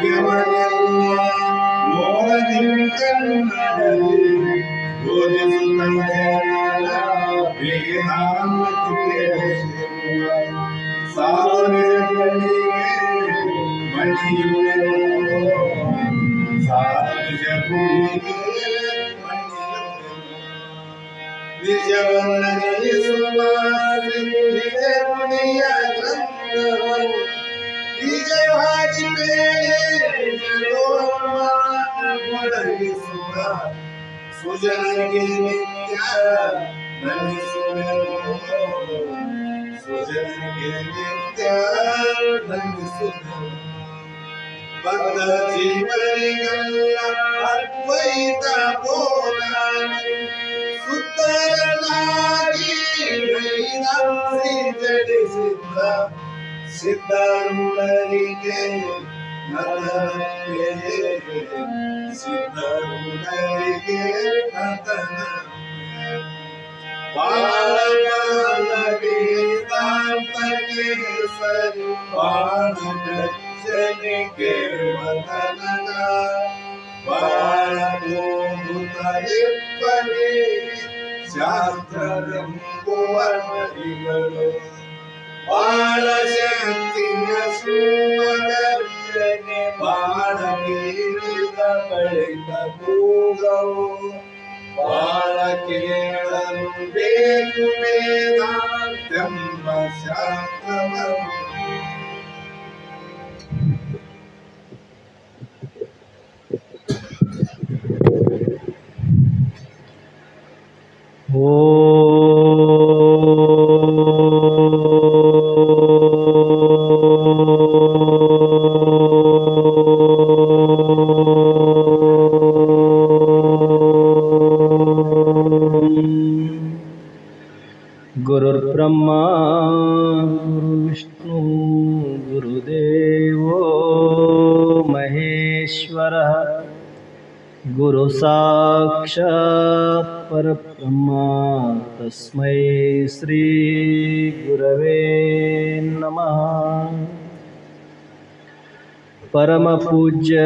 ಭಾಗ್ಯವನೆಲ್ಲ ಮೋರದಿ ಕನ್ನಡಲಿ ಬೋಧಿಸುತ್ತ ಸಾಧನೆಗಳಿಗೆ ಮಣಿಯುವೆನು ಸಾಧನೆಗಳಿಗೆ ನಿಜವನ್ನರಿಸುವ ನಿಜಮುನಿಯ ಗ್ರಂಥವು ನಿಜವಾಗಿ ಮೊಳಗಿಸುವ ಸುಜನಿಗೆ ನಿತ್ಯ ನಮಿಸುವೆನು ಸುಜನಿಗೆ ನಿತ್ಯ ನಮಿಸುವೆನು ಬಂದ ಜೀವನಿಗೆಲ್ಲ ಅದ್ವೈತ ಬೋಧನೆ ಸುತ್ತರನಾಗಿ ಜಡಿಸಿದ್ದ ಸಿದ್ಧಾರೂಢರಿಗೆ ಸಿದ್ಧಾರೂಢರಿಗೆ ಬಾಳವೇದಾಂತಕ್ಕೆ ಸರಿ ಬಾಣಕ್ಕೆ ವತನಗ ಬಾಳಬೋಧುತ್ತಲಿಪ್ಪನೇ ಶಾಸ್ತ್ರವೆಂಬುವ ಮರಿಗಳು ಬಾಳ ಶಕ್ತಿಯ ಸುಮಗರ್ಜನೆ ಬಾಳ ಕೇಳಿದ ಬಳಿಕ ಕೂಗವು ಬಾಳ ಕೇಳಲು ಬೇಕು ವೇದಾಂತೆಂಬ ಶಾಸ್ತ್ರವನ್ನು ಗುರುರ್ಬ್ರಹ್ಮ ಗುರುರ್ವಿಷ್ಣು ಗುರುದೇವೋ ಮಹೇಶ್ವರ ಗುರು ಸಾಕ್ಷಾತ್ ಪರಬ್ರಹ್ಮ ತಸ್ಮೈ ಶ್ರೀ ಗುರವೇ ನಮಃ. ಪರಮ ಪೂಜ್ಯ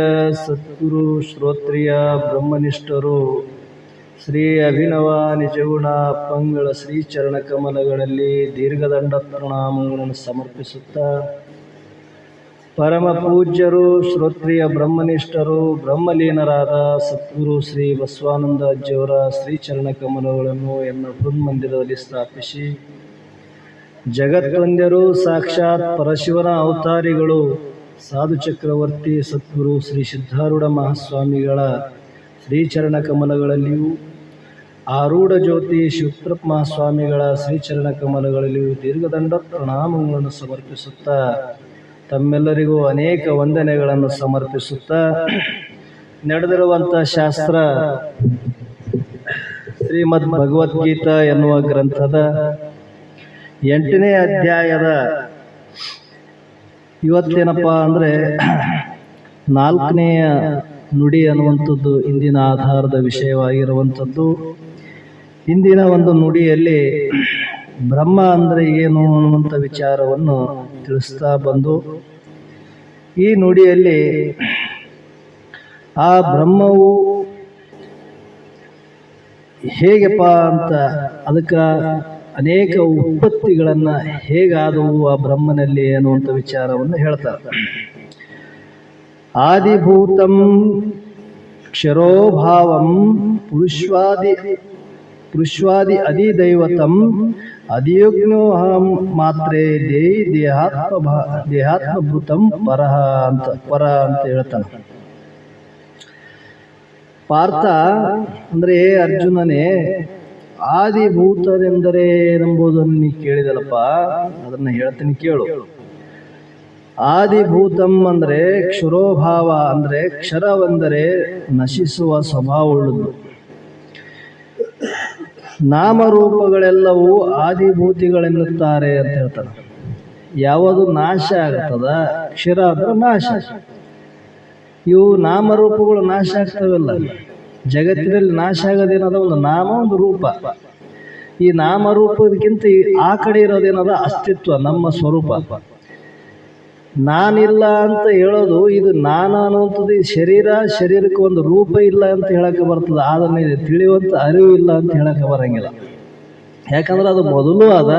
ಸದ್ಗುರು ಶ್ರೋತ್ರಿಯ ಬ್ರಹ್ಮನಿಷ್ಠರು ಶ್ರೀ ಅಭಿನವ ನಿಜಗುಣ ಪಂಗಳ ಶ್ರೀಚರಣ ಕಮಲಗಳಲ್ಲಿ ದೀರ್ಘದಂಡ ಪ್ರಣಾಮಗಳನ್ನು ಸಮರ್ಪಿಸುತ್ತಾ, ಪರಮ ಪೂಜ್ಯರು ಶ್ರೋತ್ರಿಯ ಬ್ರಹ್ಮನಿಷ್ಠರು ಬ್ರಹ್ಮಲೀನರಾದ ಸದ್ಗುರು ಶ್ರೀ ಬಸವಾನಂದ ಅಜ್ಜಿಯವರ ಶ್ರೀಚರಣ ಕಮಲಗಳನ್ನು ಎನ್ನ ಹೃನ್ಮಂದಿರದಲ್ಲಿ ಸ್ಥಾಪಿಸಿ, ಜಗತ್ವಂದ್ಯರು ಸಾಕ್ಷಾತ್ ಪರಶಿವನ ಅವತಾರಿಗಳು ಸಾಧು ಚಕ್ರವರ್ತಿ ಸದ್ಗುರು ಶ್ರೀ ಸಿದ್ಧಾರೂಢ ಮಹಾಸ್ವಾಮಿಗಳ ಶ್ರೀಚರಣ ಕಮಲಗಳಲ್ಲಿಯೂ, ಆರೂಢ ಜ್ಯೋತಿ ಶಿವಪ್ರಪ್ಪ ಮಹಾಸ್ವಾಮಿಗಳ ಶ್ರೀಚರಣ ಕಮಲಗಳಲ್ಲಿಯೂ ದೀರ್ಘದಂಡ ಪ್ರಣಾಮಗಳನ್ನು ಸಮರ್ಪಿಸುತ್ತಾ, ತಮ್ಮೆಲ್ಲರಿಗೂ ಅನೇಕ ವಂದನೆಗಳನ್ನು ಸಮರ್ಪಿಸುತ್ತಾ, ನಡೆದಿರುವಂಥ ಶಾಸ್ತ್ರ ಶ್ರೀಮದ್ ಭಗವದ್ಗೀತಾ ಎನ್ನುವ ಗ್ರಂಥದ 8ನೇ ಅಧ್ಯಾಯದ ಇವತ್ತೇನಪ್ಪ ಅಂದರೆ 4ನೆಯ ನುಡಿ ಅನ್ನುವಂಥದ್ದು ಇಂದಿನ ಆಧಾರದ ವಿಷಯವಾಗಿರುವಂಥದ್ದು. ಇಂದಿನ ಒಂದು ನುಡಿಯಲ್ಲಿ ಬ್ರಹ್ಮ ಅಂದರೆ ಏನು ಅನ್ನುವಂಥ ವಿಚಾರವನ್ನು ತಿಳಿಸ್ತಾ ಬಂದು, ಈ ನುಡಿಯಲ್ಲಿ ಆ ಬ್ರಹ್ಮವು ಹೇಗಪ್ಪ ಅಂತ, ಅದಕ್ಕೆ ಅನೇಕ ಉತ್ಪತ್ತಿಗಳನ್ನು ಹೇಗಾದವು ಆ ಬ್ರಹ್ಮನಲ್ಲಿ ಅನ್ನುವಂಥ ವಿಚಾರವನ್ನು ಹೇಳ್ತಾರೆ. ಆದಿಭೂತಂ ಕ್ಷರೋಭಾವಂ ಪುರುಷ್ವಾದಿ ಅಧಿದೈವತಂ ಅಧಿಯುಗ್ನೋಹಂ ಮಾತ್ರೇ ದೇಹಾತ್ಮಭೂತಂ ಪರ ಅಂತ ಹೇಳ್ತಾನೆ. ಪಾರ್ಥ ಅಂದರೆ ಅರ್ಜುನನೇ, ಆದಿಭೂತರೆಂದರೆ ಎಂಬುದನ್ನು ನೀ ಕೇಳಿದಲ್ಲಪ್ಪ, ಅದನ್ನು ಹೇಳ್ತೀನಿ ಕೇಳು. ಆದಿಭೂತಂ ಅಂದರೆ ಕ್ಷರೋಭಾವ ಅಂದರೆ ಕ್ಷರವೆಂದರೆ ನಶಿಸುವ ಸ್ವಭಾವವುಳ್ಳದ್ದು. ನಾಮರೂಪಗಳೆಲ್ಲವೂ ಆದಿಭೂತಿಗಳೆನ್ನುತ್ತಾರೆ ಅಂತ ಹೇಳ್ತಾರೆ. ಯಾವುದು ನಾಶ ಆಗ್ತದ, ಕ್ಷರ ಅಂದ್ರೆ ನಾಶ. ಇವು ನಾಮರೂಪಗಳು ನಾಶ ಆಗ್ತವಲ್ಲ, ಜಗತ್ತಿನಲ್ಲಿ ನಾಶ ಆಗೋದೇನದ ಒಂದು ನಾಮ, ಒಂದು ರೂಪ. ಈ ನಾಮರೂಪದಕ್ಕಿಂತ ಆ ಕಡೆ ಇರೋದೇನದ ಅಸ್ತಿತ್ವ, ನಮ್ಮ ಸ್ವರೂಪ. ನಾನಿಲ್ಲ ಅಂತ ಹೇಳೋದು ಇದು ನಾನು ಅನ್ನುವಂಥದ್ದು ಈ ಶರೀರಕ್ಕೆ ಒಂದು ರೂಪ ಇಲ್ಲ ಅಂತ ಹೇಳಕ್ಕೆ ಬರ್ತದೆ. ಅದನ್ನ ಇದು ತಿಳಿಯುವಂಥ ಅರಿವು ಇಲ್ಲ ಅಂತ ಹೇಳಕ್ಕೆ ಬರಂಗಿಲ್ಲ. ಯಾಕಂದ್ರೆ ಅದು ಮೊದಲು ಅದ,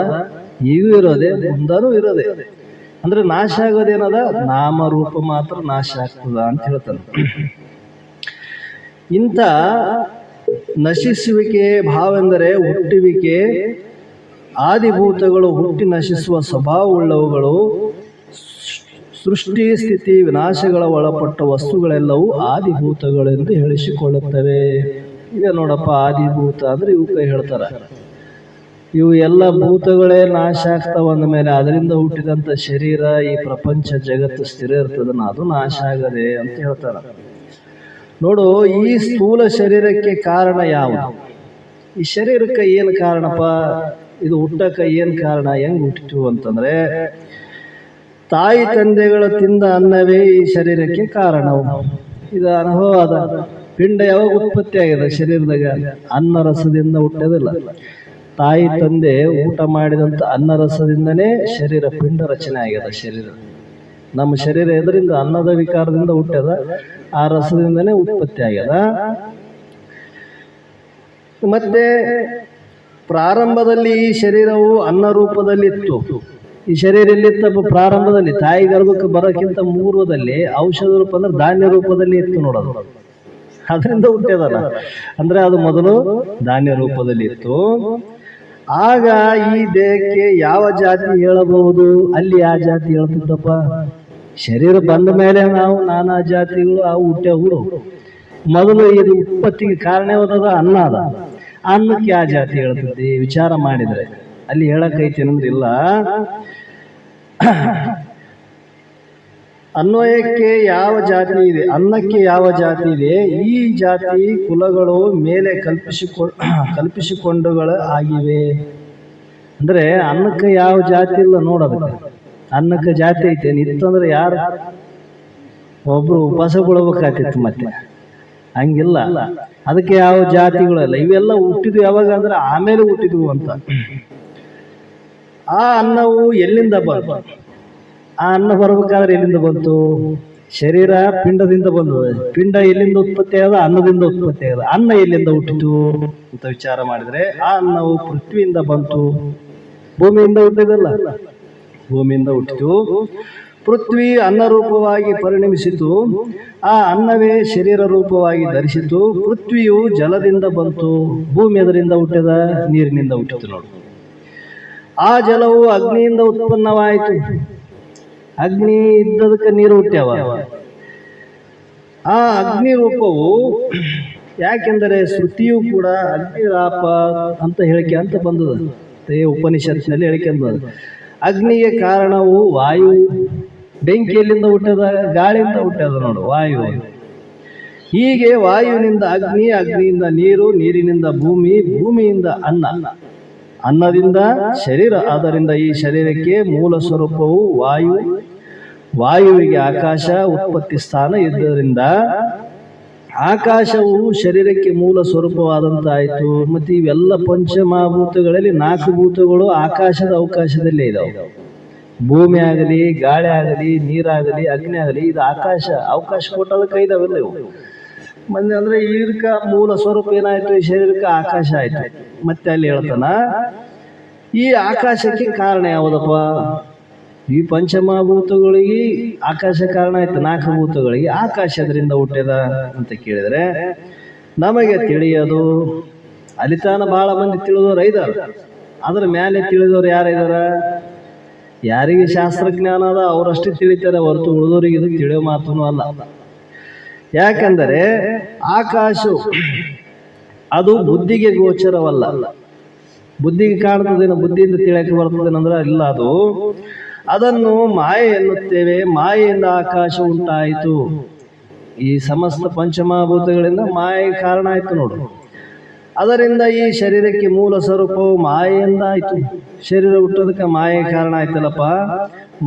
ಈಗೂ ಇರೋದೆ, ಮುಂದನೂ ಇರೋದೆ. ಅಂದ್ರೆ ನಾಶ ಆಗೋದೇನದ, ನಾಮರೂಪ ಮಾತ್ರ ನಾಶ ಆಗ್ತದ ಅಂತ ಹೇಳ್ತಾನೆ. ಇಂಥ ನಶಿಸುವಿಕೆ ಭಾವೆಂದರೆ ಹುಟ್ಟುವಿಕೆ. ಆದಿಭೂತಗಳು ಹುಟ್ಟಿ ನಶಿಸುವ ಸ್ವಭಾವವುಳ್ಳವುಗಳು. ಸೃಷ್ಟಿ ಸ್ಥಿತಿ ವಿನಾಶಗಳ ಒಳಪಟ್ಟ ವಸ್ತುಗಳೆಲ್ಲವೂ ಆದಿಭೂತಗಳೆಂದು ಹೇಳಿಸಿಕೊಳ್ಳುತ್ತವೆ. ಈಗ ನೋಡಪ್ಪ, ಆದಿಭೂತ ಅಂದ್ರೆ ಇವಕ್ಕೆ ಹೇಳ್ತಾರೆ. ಇವು ಎಲ್ಲ ಭೂತಗಳೇ ನಾಶ ಆಗ್ತಾವ ಅಂದ ಮೇಲೆ ಅದರಿಂದ ಹುಟ್ಟಿದಂಥ ಶರೀರ, ಈ ಪ್ರಪಂಚ ಜಗತ್ತು ಸ್ಥಿರ ಇರ್ತದನ್ನ, ಅದು ನಾಶ ಆಗದೆ ಅಂತ ಹೇಳ್ತಾರೆ. ನೋಡು, ಈ ಸ್ಥೂಲ ಶರೀರಕ್ಕೆ ಕಾರಣ ಯಾವುದು? ಈ ಶರೀರಕ್ಕೆ ಏನು ಕಾರಣಪ್ಪ? ಇದು ಹುಟ್ಟಕ್ಕೆ ಏನು ಕಾರಣ? ಹೆಂಗ್ ಹುಟ್ಟಿತು ಅಂತಂದ್ರೆ, ತಾಯಿ ತಂದೆಗಳು ತಿಂದ ಅನ್ನವೇ ಈ ಶರೀರಕ್ಕೆ ಕಾರಣವು. ಇದು ಅನುಭವದ ಪಿಂಡ ಯಾವಾಗ ಉತ್ಪತ್ತಿ ಆಗಿದೆ ಶರೀರದಾಗ? ಅನ್ನ ರಸದಿಂದ ಹುಟ್ಟೋದಿಲ್ಲ. ತಾಯಿ ತಂದೆ ಊಟ ಮಾಡಿದಂಥ ಅನ್ನ ರಸದಿಂದನೇ ಶರೀರ ಪಿಂಡ ರಚನೆ ಆಗ್ಯದ. ಶರೀರ, ನಮ್ಮ ಶರೀರ ಎದರಿಂದ? ಅನ್ನದ ವಿಕಾರದಿಂದ ಹುಟ್ಟ್ಯದ, ಆ ರಸದಿಂದನೇ ಉತ್ಪತ್ತಿ ಆಗ್ಯದ. ಮತ್ತೆ ಪ್ರಾರಂಭದಲ್ಲಿ ಈ ಶರೀರವು ಅನ್ನ ರೂಪದಲ್ಲಿತ್ತು. ಈ ಶರೀರ ಎಲ್ಲಿತ್ತಪ್ಪ? ಪ್ರಾರಂಭದಲ್ಲಿ ತಾಯಿ ಗರ್ಭಕ್ಕೆ ಬರೋಕ್ಕಿಂತ ಮೂರ್ವದಲ್ಲಿ ಔಷಧ ರೂಪ ಅಂದ್ರೆ ಧಾನ್ಯ ರೂಪದಲ್ಲಿ ಇತ್ತು ನೋಡೋದು. ಅದರಿಂದ ಹುಟ್ಟ್ಯದಲ್ಲ, ಅಂದ್ರೆ ಅದು ಮೊದಲು ಧಾನ್ಯ ರೂಪದಲ್ಲಿ ಇತ್ತು. ಆಗ ಈ ದೇಹಕ್ಕೆ ಯಾವ ಜಾತಿ ಹೇಳಬಹುದು? ಅಲ್ಲಿ ಯಾವ ಜಾತಿ ಹೇಳ್ತಿದ್ದಪ್ಪ? ಶರೀರ ಬಂದ ಮೇಲೆ ನಾವು ನಾನಾ ಜಾತಿಗಳು ಅವು ಹುಟ್ಟ್ಯಾವು. ಮೊದಲು ಇದು ಉತ್ಪತ್ತಿಗೆ ಕಾರಣ ಯಾವ್ದದ? ಅನ್ನ ಅದ. ಅನ್ನಕ್ಕೆ ಯಾವ ಜಾತಿ ಹೇಳ್ತಿದ್ದಿ? ವಿಚಾರ ಮಾಡಿದ್ರೆ ಅಲ್ಲಿ ಹೇಳಕ್ಕೈತಿ ಅಂದ್ರೆ ಇಲ್ಲ. ಅನ್ವಯಕ್ಕೆ ಯಾವ ಜಾತಿ ಇದೆ, ಅನ್ನಕ್ಕೆ ಯಾವ ಜಾತಿ ಇದೆ, ಈ ಜಾತಿ ಕುಲಗಳು ಮೇಲೆ ಕಲ್ಪಿಸಿಕೊಂಡುಗಳು ಆಗಿವೆ. ಅಂದ್ರೆ ಅನ್ನಕ್ಕೆ ಯಾವ ಜಾತಿ ಇಲ್ಲ ನೋಡೋದಕ್ಕೆ. ಅನ್ನಕ್ಕೆ ಜಾತಿ ಐತೆ ಇತ್ತಂದ್ರೆ ಯಾರು ಒಬ್ರು ಉಪವಾಸ ಕೊಡ್ಬೇಕಾಗ್ತಿತ್ತು. ಮತ್ತೆ ಹಂಗಿಲ್ಲ, ಅದಕ್ಕೆ ಯಾವ ಜಾತಿಗಳಲ್ಲ. ಇವೆಲ್ಲ ಹುಟ್ಟಿದ್ವು ಯಾವಾಗ ಅಂದ್ರೆ ಆಮೇಲೆ ಹುಟ್ಟಿದ್ವು ಅಂತ. ಆ ಅನ್ನವು ಎಲ್ಲಿಂದ ಬಂತು? ಆ ಅನ್ನ ಬರ್ಬೇಕಾದ್ರೆ ಎಲ್ಲಿಂದ ಬಂತು? ಶರೀರ ಪಿಂಡದಿಂದ ಬಂದದ. ಪಿಂಡ ಎಲ್ಲಿಂದ ಉತ್ಪತ್ತಿ ಆದ? ಅನ್ನದಿಂದ ಉತ್ಪತ್ತಿ ಆದ. ಅನ್ನ ಎಲ್ಲಿಂದ ಹುಟ್ಟಿತು ಅಂತ ವಿಚಾರ ಮಾಡಿದ್ರೆ, ಆ ಅನ್ನವು ಪೃಥ್ವಿಯಿಂದ ಬಂತು. ಭೂಮಿಯಿಂದ ಹುಟ್ಟಿದಲ್ಲ, ಭೂಮಿಯಿಂದ ಹುಟ್ಟಿತು. ಪೃಥ್ವಿ ಅನ್ನ ರೂಪವಾಗಿ ಪರಿಣಮಿಸಿತು. ಆ ಅನ್ನವೇ ಶರೀರ ರೂಪವಾಗಿ ಧರಿಸಿತು. ಪೃಥ್ವಿಯು ಜಲದಿಂದ ಬಂತು. ಭೂಮಿ ಅದರಿಂದ ಹುಟ್ಟಿದ? ನೀರಿನಿಂದ ಹುಟ್ಟಿತು ನೋಡು. ಆ ಜಲವು ಅಗ್ನಿಯಿಂದ ಉತ್ಪನ್ನವಾಯಿತು. ಅಗ್ನಿ ಇದ್ದದಕ್ಕೆ ನೀರು ಹುಟ್ಟ್ಯಾವ. ಆ ಅಗ್ನಿ ರೂಪವು ಯಾಕೆಂದರೆ ಶ್ರುತಿಯು ಕೂಡ ಅಗ್ನಿರಾಪ ಅಂತ ಹೇಳಿಕೆ ಅಂತ ಬಂದದ. ಉಪನಿಷತ್ತಿನಲ್ಲಿ ಹೇಳಿಕೆ ಬಂದದ. ಅಗ್ನಿಗೆ ಕಾರಣವು ವಾಯು. ಬೆಂಕಿಯಲ್ಲಿಂದ ಹುಟ್ಟದ? ಗಾಳಿಯಿಂದ ಹುಟ್ಟದ ನೋಡು, ವಾಯು. ಹೀಗೆ ವಾಯುವಿನಿಂದ ಅಗ್ನಿ, ಅಗ್ನಿಯಿಂದ ನೀರು, ನೀರಿನಿಂದ ಭೂಮಿ, ಭೂಮಿಯಿಂದ ಅನ್ನ, ಅನ್ನದಿಂದ ಶರೀರ. ಆದ್ದರಿಂದ ಈ ಶರೀರಕ್ಕೆ ಮೂಲ ಸ್ವರೂಪವು ವಾಯು. ವಾಯುವಿಗೆ ಆಕಾಶ ಉತ್ಪತ್ತಿ ಸ್ಥಾನ ಇದ್ದರಿಂದ ಆಕಾಶವು ಶರೀರಕ್ಕೆ ಮೂಲ ಸ್ವರೂಪವಾದಂತಾಯಿತು. ಮತ್ತು ಇವೆಲ್ಲ ಪಂಚಮಹಾಭೂತಗಳಲ್ಲಿ 4 ಭೂತಗಳು ಆಕಾಶದ ಅವಕಾಶದಲ್ಲೇ ಇದಾವೆ. ಭೂಮಿ ಆಗಲಿ, ಗಾಳಿ ಆಗಲಿ, ನೀರಾಗಲಿ, ಅಗ್ನಿ ಆಗಲಿ, ಇದು ಅವಕಾಶ ಕೊಟ್ಟದಕ್ಕೆ ಇದಾವೆಲ್ಲ ಇವು. ಮತ್ತೆ ಅಂದ್ರೆ ಇದಕ್ಕೆ ಮೂಲ ಸ್ವರೂಪ ಏನಾಯ್ತು? ಈ ಶರೀರಕ್ಕೆ ಆಕಾಶ ಆಯ್ತು. ಮತ್ತೆ ಅಲ್ಲಿ ಹೇಳ್ತಾನ, ಈ ಆಕಾಶಕ್ಕೆ ಕಾರಣ ಯಾವುದಪ್ಪ? ಈ ಪಂಚಮಹಾಭೂತಗಳಿಗೆ ಆಕಾಶ ಕಾರಣ ಆಯ್ತು. 4 ಭೂತಗಳಿಗೆ ಆಕಾಶ ಅದರಿಂದ ಹುಟ್ಟ್ಯದ ಅಂತ ಕೇಳಿದ್ರೆ ನಮಗೆ ತಿಳಿಯೋದು, ಅಲಿತಾನ ಬಹಳ ಮಂದಿ ತಿಳಿದವ್ರು ಐದಾರ. ಅದ್ರ ಮೇಲೆ ತಿಳಿದವ್ರು ಯಾರಿದಾರ? ಯಾರಿಗೆ ಶಾಸ್ತ್ರಜ್ಞಾನ ಅದ ಅವರಷ್ಟೇ ತಿಳಿತಾರೆ, ಹೊರತು ಉಳಿದವರಿಗೆ ಇದು ತಿಳಿಯೋ ಮಾತೂ ಅಲ್ಲ. ಯಾಕಂದರೆ ಆಕಾಶ ಅದು ಬುದ್ಧಿಗೆ ಗೋಚರವಲ್ಲ. ಬುದ್ಧಿಗೆ ಕಾಣ್ತದೇನೋ, ಬುದ್ಧಿಯಿಂದ ತಿಳಿಯಕ್ಕೆ ಬರ್ತದೇನಂದ್ರೆ ಇಲ್ಲ. ಅದನ್ನು ಮಾಯೆ ಎನ್ನುತ್ತೇವೆ. ಮಾಯೆಯಿಂದ ಆಕಾಶ ಉಂಟಾಯಿತು. ಈ ಸಮಸ್ತ ಪಂಚಮಹಾಭೂತಗಳಿಂದ ಮಾಯೆ ಕಾರಣ ಆಯ್ತು ನೋಡು. ಅದರಿಂದ ಈ ಶರೀರಕ್ಕೆ ಮೂಲ ಸ್ವರೂಪವು ಮಾಯೆಯಿಂದ ಆಯ್ತು. ಶರೀರ ಹುಟ್ಟೋದಕ್ಕೆ ಮಾಯೆ ಕಾರಣ ಆಯ್ತಲ್ಲಪ್ಪ.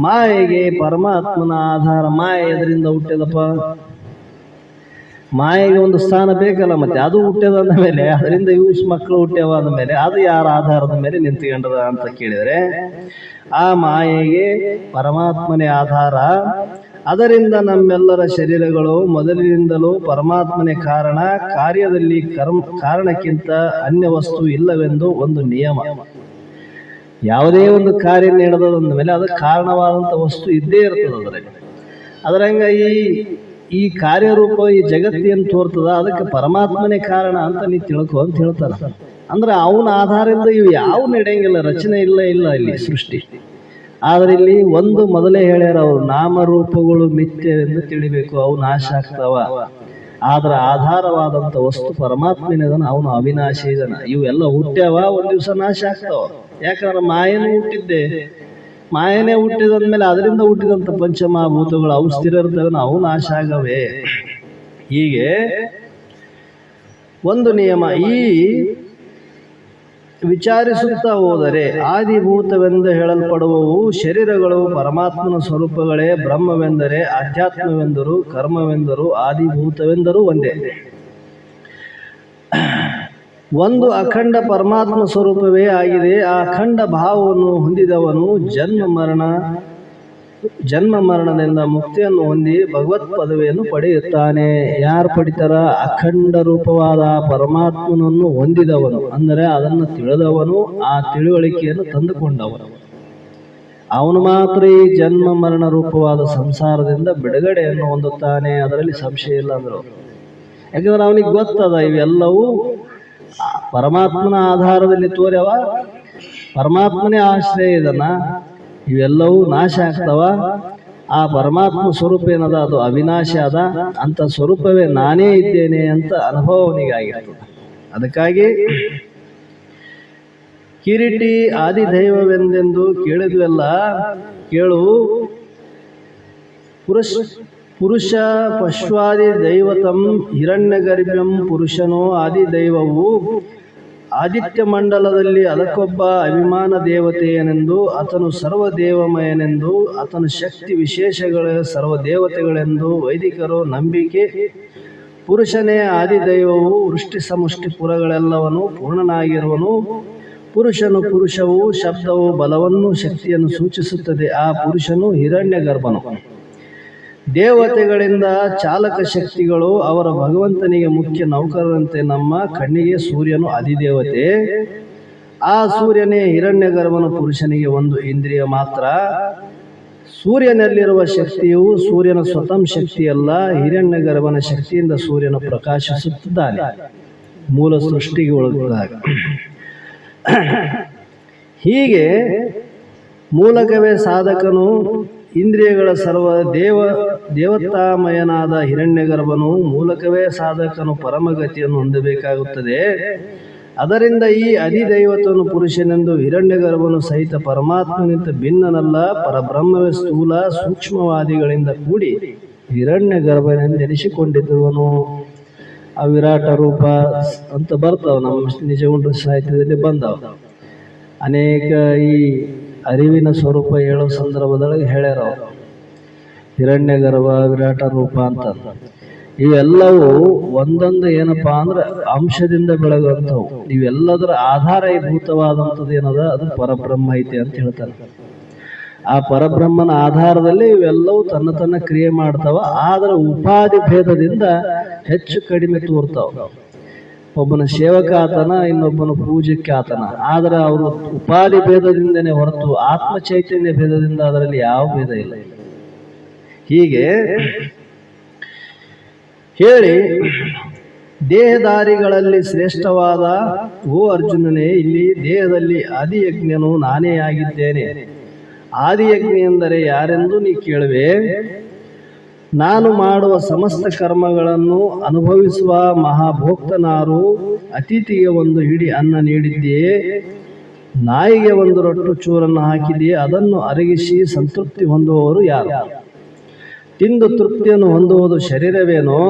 ಮಾಯೆಗೆ ಪರಮಾತ್ಮನ ಆಧಾರ. ಮಾಯೆ ಎದರಿಂದ ಹುಟ್ಟಿದಪ್ಪ? ಮಾಯೆಗೆ ಒಂದು ಸ್ಥಾನ ಬೇಕಲ್ಲ, ಮತ್ತೆ ಅದು ಹುಟ್ಟ್ಯದ ಅಂದ ಮೇಲೆ ಅದರಿಂದ ಯೂಸ್ ಮಕ್ಕಳು ಹುಟ್ಟ್ಯವ ಅಂದ ಮೇಲೆ ಅದು ಯಾರ ಆಧಾರದ ಮೇಲೆ ನಿಂತ್ಕೊಂಡದ ಅಂತ ಕೇಳಿದರೆ ಆ ಮಾಯೆಗೆ ಪರಮಾತ್ಮನೇ ಆಧಾರ. ಅದರಿಂದ ನಮ್ಮೆಲ್ಲರ ಶರೀರಗಳು ಮೊದಲಿನಿಂದಲೂ ಪರಮಾತ್ಮನೇ ಕಾರಣ. ಕಾರ್ಯದಲ್ಲಿ ಕಾರಣಕ್ಕಿಂತ ಅನ್ಯ ವಸ್ತು ಇಲ್ಲವೆಂದು ಒಂದು ನಿಯಮ. ಯಾವುದೇ ಒಂದು ಕಾರ್ಯ ನಡೆದಂದ ಮೇಲೆ ಅದಕ್ಕೆ ಕಾರಣವಾದಂಥ ವಸ್ತು ಇದ್ದೇ ಇರ್ತದೆ. ಅದರಂಗ ಈ ಕಾರ್ಯರೂಪ ಈ ಜಗತ್ತೇನು ತೋರ್ತದ ಅದಕ್ಕೆ ಪರಮಾತ್ಮನೇ ಕಾರಣ ಅಂತ ನೀ ತಿಳ್ಕೊ ಅಂತ ಹೇಳ್ತಾರ. ಅಂದ್ರೆ ಅವನ ಆಧಾರದಿಂದ ಇವು ಯಾವ ನಡೆಯಂಗಿಲ್ಲ, ರಚನೆ ಇಲ್ಲ ಇಲ್ಲಿ ಸೃಷ್ಟಿ. ಆದ್ರೆ ಇಲ್ಲಿ ಒಂದು ಮೊದಲೇ ಹೇಳ್ಯಾರ ಅವರು, ನಾಮರೂಪಗಳು ಮಿಥ್ಯವೆಂದು ತಿಳಿಬೇಕು, ಅವು ನಾಶ ಆಗ್ತಾವ. ಆದ್ರ ಆಧಾರವಾದಂಥ ವಸ್ತು ಪರಮಾತ್ಮನೇದನ, ಅವನು ಅವಿನಾಶಿ ಇದನ. ಇವೆಲ್ಲ ಹುಟ್ಟ್ಯಾವ, ಒಂದ್ ದಿವಸ ನಾಶ ಆಗ್ತಾವ. ಯಾಕಂದ್ರೆ ಮಾಯನೇ ಹುಟ್ಟಿದ್ದೆ, ಮಾಯನೇ ಹುಟ್ಟಿದಂದ್ಮೇಲೆ ಅದರಿಂದ ಹುಟ್ಟಿದಂಥ ಪಂಚಮಹಾಭೂತಗಳು ಅವು ಸ್ಥಿರ ಇರ್ತವೆ, ಅವು ನಾಶ ಆಗವೆ. ಹೀಗೆ ಒಂದು ನಿಯಮ. ಈ ವಿಚಾರಿಸುತ್ತಾ ಹೋದರೆ ಆದಿಭೂತವೆಂದು ಹೇಳಲ್ಪಡುವವು ಶರೀರಗಳು ಪರಮಾತ್ಮನ ಸ್ವರೂಪಗಳೇ. ಬ್ರಹ್ಮವೆಂದರೆ ಆಧ್ಯಾತ್ಮವೆಂದರು, ಕರ್ಮವೆಂದರು, ಆದಿಭೂತವೆಂದರೂ ಒಂದೇ. ಒಂದು ಅಖಂಡ ಪರಮಾತ್ಮ ಸ್ವರೂಪವೇ ಆಗಿದೆ. ಆ ಅಖಂಡ ಭಾವವನ್ನು ಹೊಂದಿದವನು ಜನ್ಮ ಮರಣದಿಂದ ಮುಕ್ತಿಯನ್ನು ಹೊಂದಿ ಭಗವತ್ ಪದವಿಯನ್ನು ಪಡೆಯುತ್ತಾನೆ. ಯಾರು ಪಡಿತಾರ? ಅಖಂಡ ರೂಪವಾದ ಪರಮಾತ್ಮನನ್ನು ಹೊಂದಿದವನು, ಅಂದರೆ ಅದನ್ನು ತಿಳಿದವನು, ಆ ತಿಳುವಳಿಕೆಯನ್ನು ತಂದುಕೊಂಡವನು. ಅವನು ಮಾತ್ರ ಈ ಜನ್ಮ ಮರಣ ರೂಪವಾದ ಸಂಸಾರದಿಂದ ಬಿಡುಗಡೆಯನ್ನು ಹೊಂದುತ್ತಾನೆ. ಅದರಲ್ಲಿ ಸಂಶಯ ಇಲ್ಲ ಅಂದರು. ಯಾಕಂದ್ರೆ ಅವನಿಗೆ ಗೊತ್ತದ ಇವೆಲ್ಲವೂ ಪರಮಾತ್ಮನ ಆಧಾರದಲ್ಲಿ ತೋರ್ಯವ, ಪರಮಾತ್ಮನೇ ಆಶ್ರಯ ಇದನ್ನ, ಇವೆಲ್ಲವೂ ನಾಶ ಆಗ್ತವ. ಆ ಪರಮಾತ್ಮ ಸ್ವರೂಪ ಏನದ ಅದು ಅವಿನಾಶ ಅದ. ಅಂತ ಸ್ವರೂಪವೇ ನಾನೇ ಇದ್ದೇನೆ ಅಂತ ಅನುಭವ ಅವನಿಗಾಗಿರ್ತದೆ. ಅದಕ್ಕಾಗಿ ಕಿರೀಟಿ ಆದಿದೈವವೆಂದೆಂದು ಕೇಳಿದ್ವೆಲ್ಲ ಕೇಳು. ಪುರುಷ ಪಶ್ವಾದಿ ದೈವತಂ ಹಿರಣ್ಯಗರ್ಭ್ಯಂ ಪುರುಷನೋ ಆದಿದೈವವು. ಆದಿತ್ಯ ಮಂಡಲದಲ್ಲಿ ಅದಕ್ಕೊಬ್ಬ ಅಭಿಮಾನ ದೇವತೆಯನೆಂದು, ಆತನು ಸರ್ವದೇವಮಯನೆಂದು, ಆತನ ಶಕ್ತಿ ವಿಶೇಷಗಳ ಸರ್ವದೇವತೆಗಳೆಂದು ವೈದಿಕರು ನಂಬಿಕೆ. ಪುರುಷನೇ ಆದಿದೈವವು. ವೃಷ್ಟಿ ಸಮಷ್ಟಿ ಪುರಗಳೆಲ್ಲವನು ಪೂರ್ಣನಾಗಿರುವನು. ಪುರುಷವು ಶಬ್ದವು ಬಲವನ್ನು ಶಕ್ತಿಯನ್ನು ಸೂಚಿಸುತ್ತದೆ. ಆ ಪುರುಷನು ಹಿರಣ್ಯ ಗರ್ಭನು. ದೇವತೆಗಳಿಂದ ಚಾಲಕ ಶಕ್ತಿಗಳು ಅವರ ಭಗವಂತನಿಗೆ ಮುಖ್ಯ ನೌಕರರಂತೆ. ನಮ್ಮ ಕಣ್ಣಿಗೆ ಸೂರ್ಯನು ಅಧಿದೇವತೆ. ಆ ಸೂರ್ಯನೇ ಹಿರಣ್ಯ ಗರ್ಭನು ಪುರುಷನಿಗೆ ಒಂದು ಇಂದ್ರಿಯ ಮಾತ್ರ. ಸೂರ್ಯನಲ್ಲಿರುವ ಶಕ್ತಿಯು ಸೂರ್ಯನ ಸ್ವತಃ ಶಕ್ತಿಯಲ್ಲ, ಹಿರಣ್ಯ ಗರ್ಭನ ಶಕ್ತಿಯಿಂದ ಸೂರ್ಯನು ಪ್ರಕಾಶಿಸುತ್ತಿದ್ದಾನೆ ಮೂಲ ಸೃಷ್ಟಿಗೆ ಒಳಗಾಗ. ಹೀಗೆ ಮೂಲಕವೇ ಸಾಧಕನು. ಇಂದ್ರಿಯಗಳ ದೇವತಾಮಯನಾದ ಹಿರಣ್ಯಗರ್ಭನು ಮೂಲಕವೇ ಸಾಧಕನು ಪರಮಗತಿಯನ್ನು ಹೊಂದಬೇಕಾಗುತ್ತದೆ. ಅದರಿಂದ ಈ ಅಧಿದೈವತನು ಪುರುಷನೆಂದು, ಹಿರಣ್ಯಗರ್ಭನು ಸಹಿತ ಪರಮಾತ್ಮನಿಂದ ಭಿನ್ನನಲ್ಲ, ಪರಬ್ರಹ್ಮವೇ ಸ್ಥೂಲ ಸೂಕ್ಷ್ಮವಾದಿಗಳಿಂದ ಕೂಡಿ ಹಿರಣ್ಯಗರ್ಭನೆಂದೆನಿಸಿಕೊಂಡಿರುವನು. ಆ ವಿರಾಟ ರೂಪ ಅಂತ ಬರ್ತಾವ, ನಮ್ಮ ನಿಜಗುಂಡ ಸಾಹಿತ್ಯದಲ್ಲಿ ಬಂದವ. ಅನೇಕ ಈ ಅರಿವಿನ ಸ್ವರೂಪ ಹೇಳೋ ಸಂದರ್ಭದೊಳಗೆ ಹೇಳ್ಯಾರ ಅವರು, ಹಿರಣ್ಯಗರ್ಭ ವಿರಾಟ ರೂಪ ಅಂತ. ಇವೆಲ್ಲವೂ ಒಂದೊಂದು ಏನಪ್ಪಾ ಅಂದ್ರೆ ಅಂಶದಿಂದ ಬೆಳಗುವಂಥವು. ಇವೆಲ್ಲದರ ಆಧಾರಭೂತವಾದಂಥದ್ದು ಏನದ, ಅದು ಪರಬ್ರಹ್ಮ ಐತಿ ಅಂತ ಹೇಳ್ತಾರೆ. ಆ ಪರಬ್ರಹ್ಮನ ಆಧಾರದಲ್ಲಿ ಇವೆಲ್ಲವೂ ತನ್ನ ಕ್ರಿಯೆ ಮಾಡ್ತಾವ. ಆದ್ರೆ ಉಪಾಧಿ ಭೇದದಿಂದ ಹೆಚ್ಚು ಕಡಿಮೆ ತೋರ್ತಾವ. ಒಬ್ಬನ ಸೇವಕ ಆತನ, ಇನ್ನೊಬ್ಬನ ಪೂಜಕ್ಕೆ ಆತನ. ಆದ್ರೆ ಅವರು ಉಪಾಧಿ ಭೇದದಿಂದನೇ ಹೊರತು ಆತ್ಮ ಚೈತನ್ಯ ಭೇದದಿಂದ ಅದರಲ್ಲಿ ಯಾವ ಭೇದ ಇಲ್ಲ. ಹೀಗೆ ಹೇಳಿ ದೇಹದಾರಿಗಳಲ್ಲಿ ಶ್ರೇಷ್ಠವಾದ ಓ ಅರ್ಜುನನೇ, ಇಲ್ಲಿ ದೇಹದಲ್ಲಿ ಆದಿಯಜ್ಞನು ನಾನೇ ಆಗಿದ್ದೇನೆ. ಆದಿಯಜ್ಞ ಎಂದರೆ ಯಾರೆಂದು ನೀ ಕೇಳುವೆ. ನಾನು ಮಾಡುವ ಸಮಸ್ತ ಕರ್ಮಗಳನ್ನು ಅನುಭವಿಸುವ ಮಹಾಭೋಕ್ತನಾರು. ಅತಿಥಿಗೆ ಒಂದು ಹಿಡಿ ಅನ್ನ ನೀಡಿದ್ದೀಯೇ, ನಾಯಿಗೆ ಒಂದು ರೊಟ್ಟು ಚೂರನ್ನು ಹಾಕಿದೆಯೇ, ಅದನ್ನು ಅರಗಿಸಿ ಸಂತೃಪ್ತಿ ಹೊಂದುವವರು ಯಾರು? ತಿಂದು ತೃಪ್ತಿಯನ್ನು ಹೊಂದುವುದು ಶರೀರವೇನೋ?